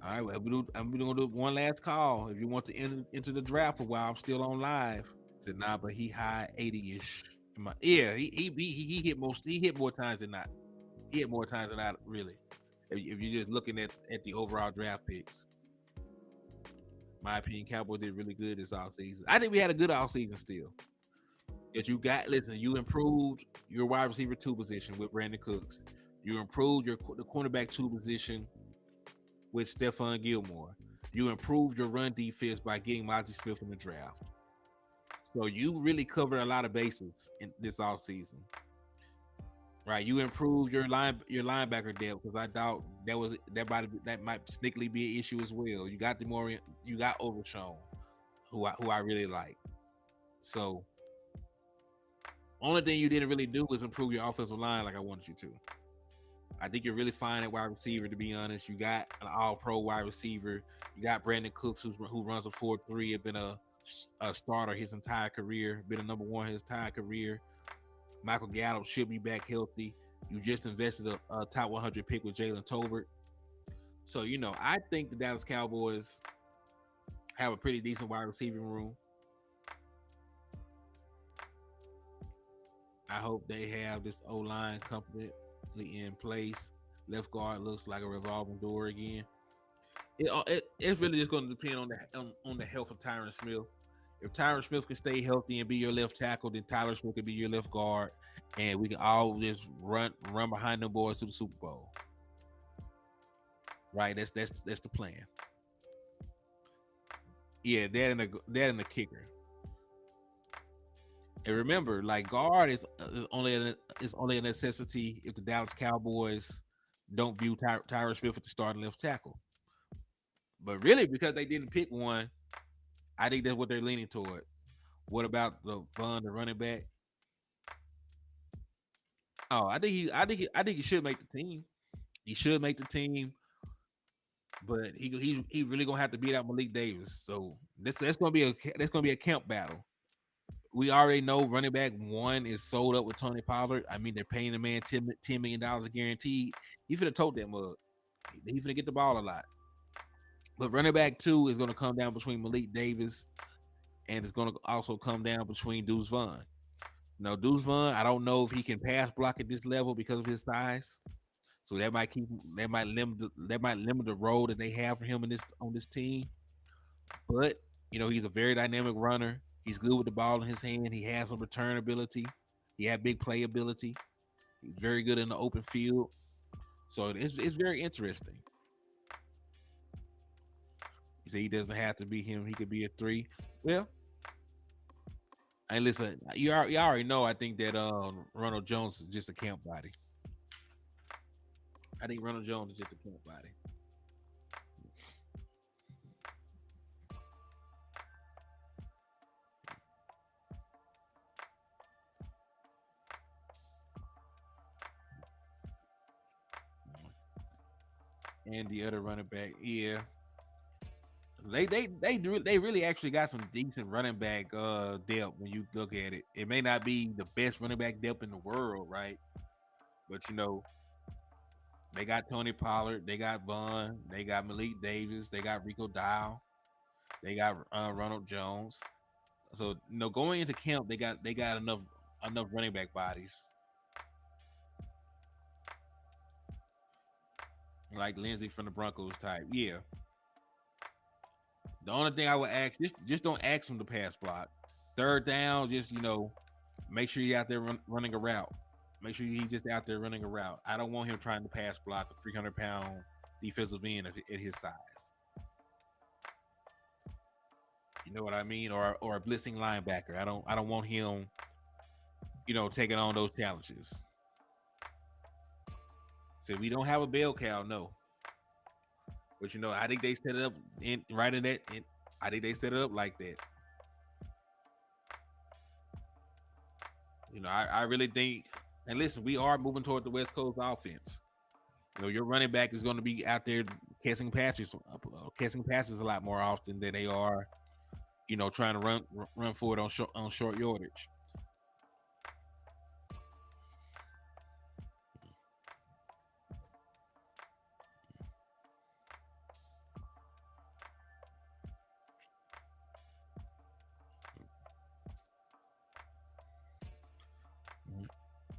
Speaker 1: All right, well, I'm gonna do one last call. If you want to enter the draft for a while, I'm still on live. Said nah, but he high 80-ish. Yeah, he hit more times than not. He hit more times than not, really. If you're just looking at the overall draft picks. My opinion, Cowboys did really good this offseason. I think we had a good offseason still. Because you improved your wide receiver 2 position with Brandon Cooks. You improved the cornerback 2 position with Stephon Gilmore. You improved your run defense by getting Monty Smith in the draft. So you really covered a lot of bases in this offseason. Right, you improved your linebacker depth, because I doubt that might sneakily be an issue as well. You got Overshown, who I really like. So only thing you didn't really do was improve your offensive line like I wanted you to. I think you're really fine at wide receiver, to be honest. You got an all-pro wide receiver. You got Brandon Cooks, who runs a 4.3, had been a starter his entire career, been a number 1 his entire career. Michael Gallup should be back healthy. You just invested a top 100 pick with Jalen Tolbert. So, I think the Dallas Cowboys have a pretty decent wide receiving room. I hope they have this O-line completely in place. Left guard looks like a revolving door again. It's really just going to depend on the health of Tyron Smith. If Tyron Smith can stay healthy and be your left tackle, then Tyler Smith can be your left guard, and we can all just run behind them boys to the Super Bowl. Right? That's the plan. Yeah, that and the kicker. And remember, like, guard is only a necessity if the Dallas Cowboys don't view Tyron Smith as the starting left tackle. But really, because they didn't pick one, I think that's what they're leaning toward. What about the running back? Oh, I think he should make the team. He should make the team, but he really gonna have to beat out Malik Davis. So that's gonna be a camp battle. We already know running back 1 is sold up with Tony Pollard. I mean, they're paying the man $10 million guaranteed. He finna tote that mug. He finna get the ball a lot. But running back 2 is gonna come down between Malik Davis, and it's gonna also come down between Deuce Vaughn. Deuce Vaughn, I don't know if he can pass block at this level because of his size. So that might limit the role that they have for him on this team. But he's a very dynamic runner. He's good with the ball in his hand. He has some return ability. He had big playability. He's very good in the open field. So it's very interesting. He said he doesn't have to be him. He could be a 3. Well, and listen, you already know. I think that Ronald Jones is just a camp body. I think Ronald Jones is just a camp body. And the other running back, yeah, They really actually got some decent running back depth when you look at it. It may not be the best running back depth in the world, right? But they got Tony Pollard, they got Vaughn, they got Malik Davis, they got Rico Dial, they got Ronald Jones. So going into camp, they got enough running back bodies like Lindsey from the Broncos type. Yeah. The only thing I would ask, just don't ask him to pass block. Third down, just make sure you're out there running a route. Make sure he's just out there running a route. I don't want him trying to pass block a 300-pound defensive end at his size. You know what I mean? Or a blitzing linebacker. I don't want him, taking on those challenges. So we don't have a bell cow, no. But I think they set it up right in that. I think they set it up like that. I really think. And listen, we are moving toward the West Coast offense. Your running back is going to be out there catching passes a lot more often than they are, trying to run for it on short yardage.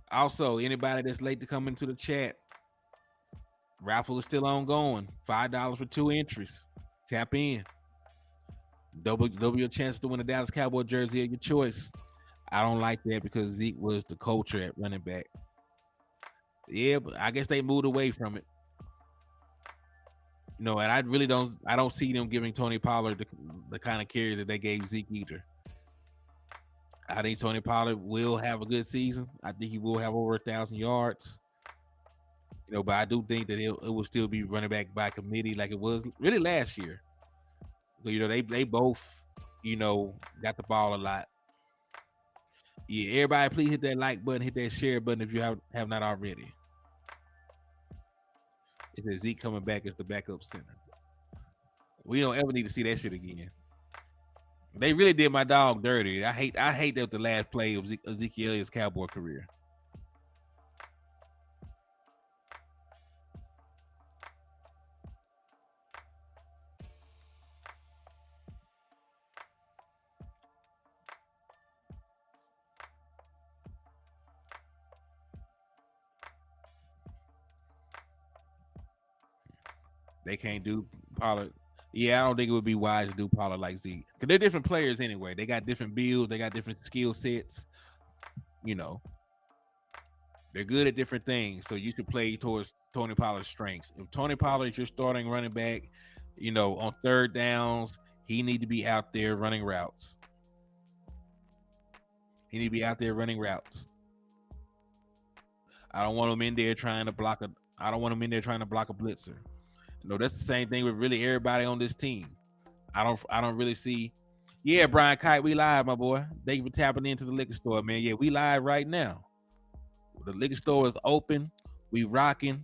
Speaker 1: Also, anybody that's late to come into the chat, raffle is still ongoing. $5 for 2 entries. Tap in. Double your chance to win a Dallas Cowboy jersey of your choice. I don't like that because Zeke was the culture at running back. Yeah, but I guess they moved away from it. And I really don't see them giving Tony Pollard the kind of carry that they gave Zeke either. I think Tony Pollard will have a good season. I think he will have over 1,000 yards. But I do think that it will still be running back by committee like it was really last year. So, they both, got the ball a lot. Yeah, everybody please hit that like button, hit that share button if you have not already. It says Zeke coming back as the backup center. We don't ever need to see that shit again. They really did my dog dirty. I hate that the last play of Ezekiel Elliott's Cowboy career. They can't do Pollard. Yeah, I don't think it would be wise to do Pollard like Zeke. Because they're different players anyway. They got different builds. They got different skill sets. They're good at different things. So you should play towards Tony Pollard's strengths. If Tony Pollard is your starting running back, on third downs, he need to be out there running routes. He need to be out there running routes. I don't want him in there trying to block a blitzer. That's the same thing with really everybody on this team. I don't really see. Yeah, Brian Kite, we live, my boy. Thank you for tapping into the liquor store, man. Yeah, we live right now. The liquor store is open. We rocking.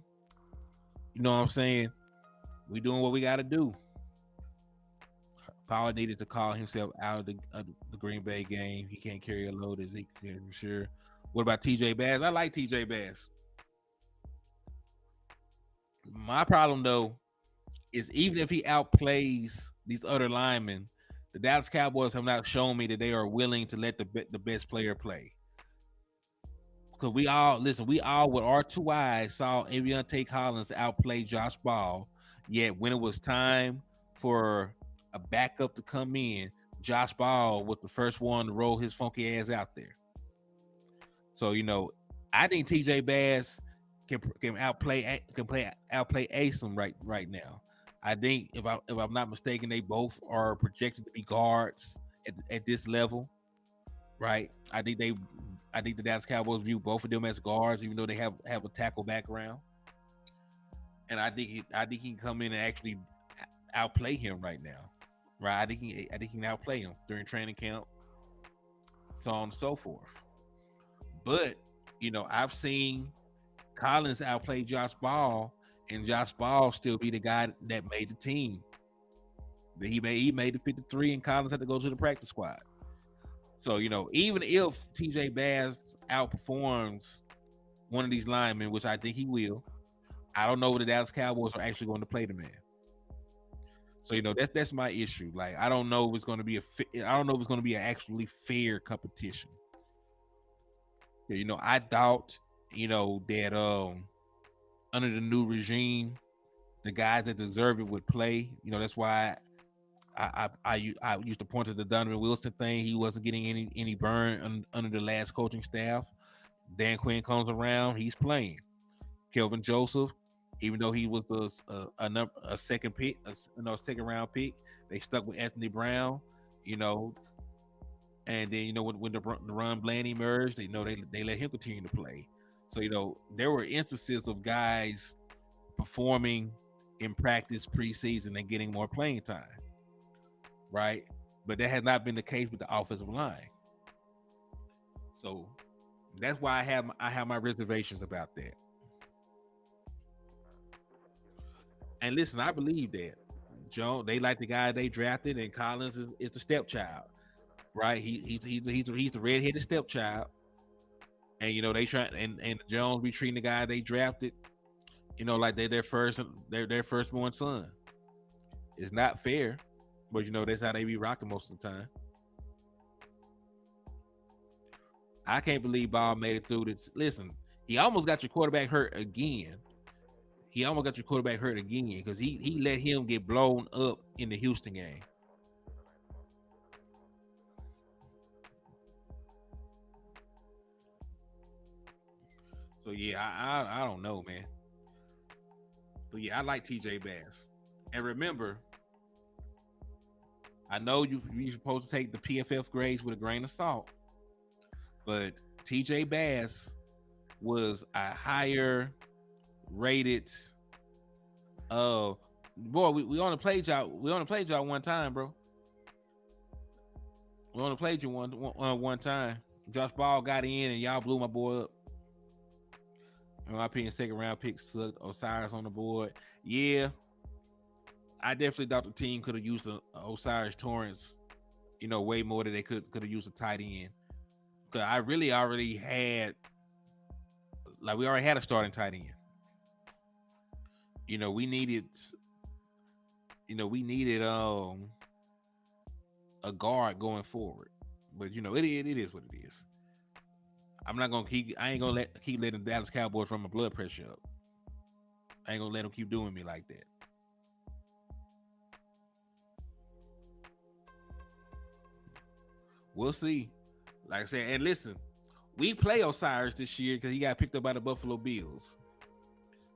Speaker 1: You know what I'm saying? We doing what we got to do. Pollard needed to call himself out of the Green Bay game. He can't carry a load as he can, for sure. What about TJ Bass? I like TJ Bass. My problem, though, is even if he outplays these other linemen, the Dallas Cowboys have not shown me that they are willing to let the best player play. Because we all with our two eyes saw Aviante Collins outplay Josh Ball. Yet when it was time for a backup to come in, Josh Ball was the first one to roll his funky ass out there. So I think TJ Bass can outplay Asim right now. I think if I'm not mistaken, they both are projected to be guards at this level, right? I think the Dallas Cowboys view both of them as guards, even though they have a tackle background. And I think he can come in and actually outplay him right now, right? I think he can outplay him during training camp, so on and so forth. But I've seen Collins outplay Josh Ball, and Josh Ball still be the guy that made the team. He made the 53, and Collins had to go to the practice squad. So even if TJ Bass outperforms one of these linemen, which I think he will, I don't know whether the Dallas Cowboys are actually going to play the man. So that's my issue. Like I don't know if it's going to be an actually fair competition. I doubt that under the new regime, the guys that deserve it would play. That's why I used to point to the Donovan Wilson thing. He wasn't getting any burn under the last coaching staff. Dan Quinn comes around, he's playing. Kelvin Joseph, even though he was a second pick, second round pick, they stuck with Anthony Brown. And then when the Ron Bland emerged, they let him continue to play. So there were instances of guys performing in practice preseason and getting more playing time, right? But that has not been the case with the offensive line. So that's why I have my reservations about that. And listen, I believe that Joe, they like the guy they drafted, and Collins is the stepchild, right? He's the redheaded stepchild, and they try and Jones be treating the guy they drafted, like they're their firstborn son. It's not fair, but that's how they be rocking most of the time. I can't believe Bob made it through this. Listen, he almost got your quarterback hurt again. Because he let him get blown up in the Houston game. So yeah, I don't know, man. But yeah, I like TJ Bass. And remember, I know you're supposed to take the PFF grades with a grain of salt, but TJ Bass was a higher rated. Boy, we only played y'all. We only played y'all one time, bro. We only played you one time. Josh Ball got in, and y'all blew my boy up. In my opinion, second round pick sucked. Osiris on the board. Yeah, I definitely thought the team could have used Osiris Torrance, way more than they could have used a tight end. Because I really already had, we already had a starting tight end. We needed a guard going forward. But it is what it is. I ain't gonna keep letting the Dallas Cowboys run my blood pressure up. I ain't gonna let them keep doing me like that. We'll see. Like I said, and listen, we play Osiris this year because he got picked up by the Buffalo Bills.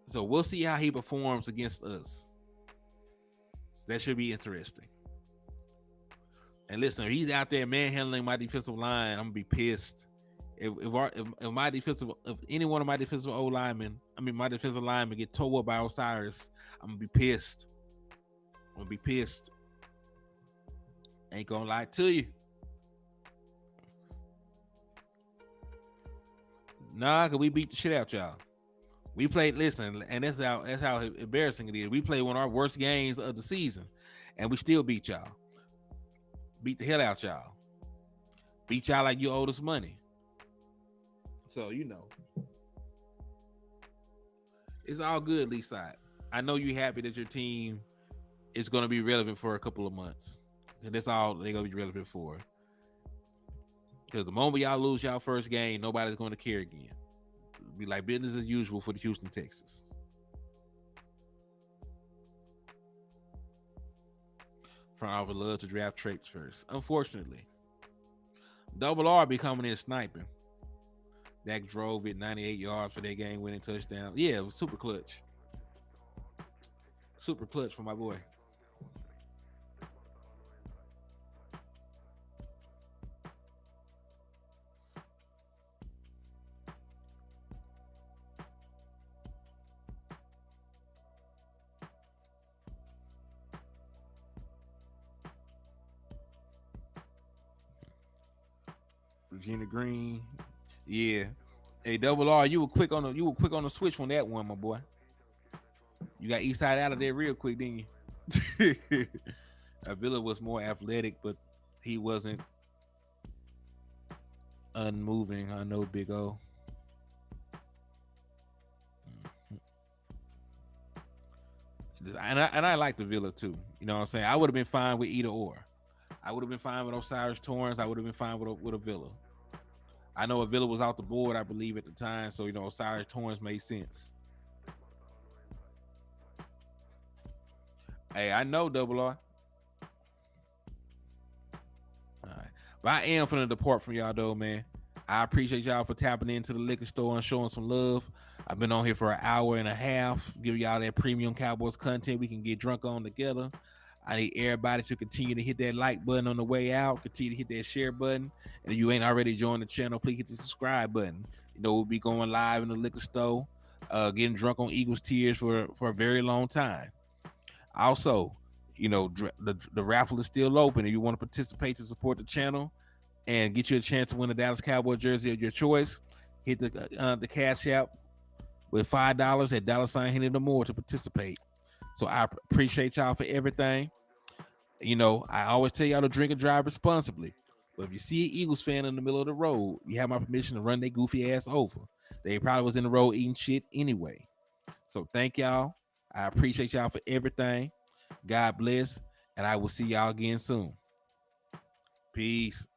Speaker 1: So we'll see how he performs against us. So that should be interesting. And listen, if he's out there manhandling my defensive line, I'm gonna be pissed. If any one of my defensive linemen get towed up by Osiris, I'm gonna be pissed. Ain't gonna lie to you. Nah, cause we beat the shit out y'all. We played, listen, and that's how embarrassing it is. We played one of our worst games of the season, and we still beat y'all. Beat the hell out y'all. Beat y'all like you owed us money. So it's all good, Lee side. I know you're happy that your team is going to be relevant for a couple of months, and that's all they're going to be relevant for. Because the moment y'all lose y'all first game, nobody's going to care again. It'll be like business as usual for the Houston Texans. Front office love to draft traits first. Unfortunately, Double R be coming in sniping. Dak drove it 98 yards for their game-winning touchdown. Yeah, it was super clutch. Super clutch for my boy. Regina Green. Yeah. Hey, Double R, you were quick on the switch on that one, my boy. You got Eastside out of there real quick, didn't you? Avila was more athletic, but he wasn't unmoving. I know, Big O. And I like the Villa too. You know what I'm saying? I would have been fine with either or. I would have been fine with Osiris Torrance. I would have been fine with a Villa. I know a Villa was out the board, I believe, at the time, so Osiris Torrance made sense. Hey, I know Double R. All right, but I am finna depart from y'all though, man. I appreciate y'all for tapping into the liquor store and showing some love. I've been on here for an hour and a half, giving y'all that premium Cowboys content we can get drunk on together. I need everybody to continue to hit that like button on the way out, continue to hit that share button. And if you ain't already joined the channel, please hit the subscribe button. We'll be going live in the liquor store, getting drunk on Eagles tears for a very long time. Also, the raffle is still open. If you want to participate to support the channel and get you a chance to win a Dallas Cowboy jersey of your choice, hit the Cash App with $5 at $Hennythemoor to participate. So I appreciate y'all for everything. I always tell y'all to drink and drive responsibly. But if you see an Eagles fan in the middle of the road, you have my permission to run their goofy ass over. They probably was in the road eating shit anyway. So thank y'all. I appreciate y'all for everything. God bless. And I will see y'all again soon. Peace.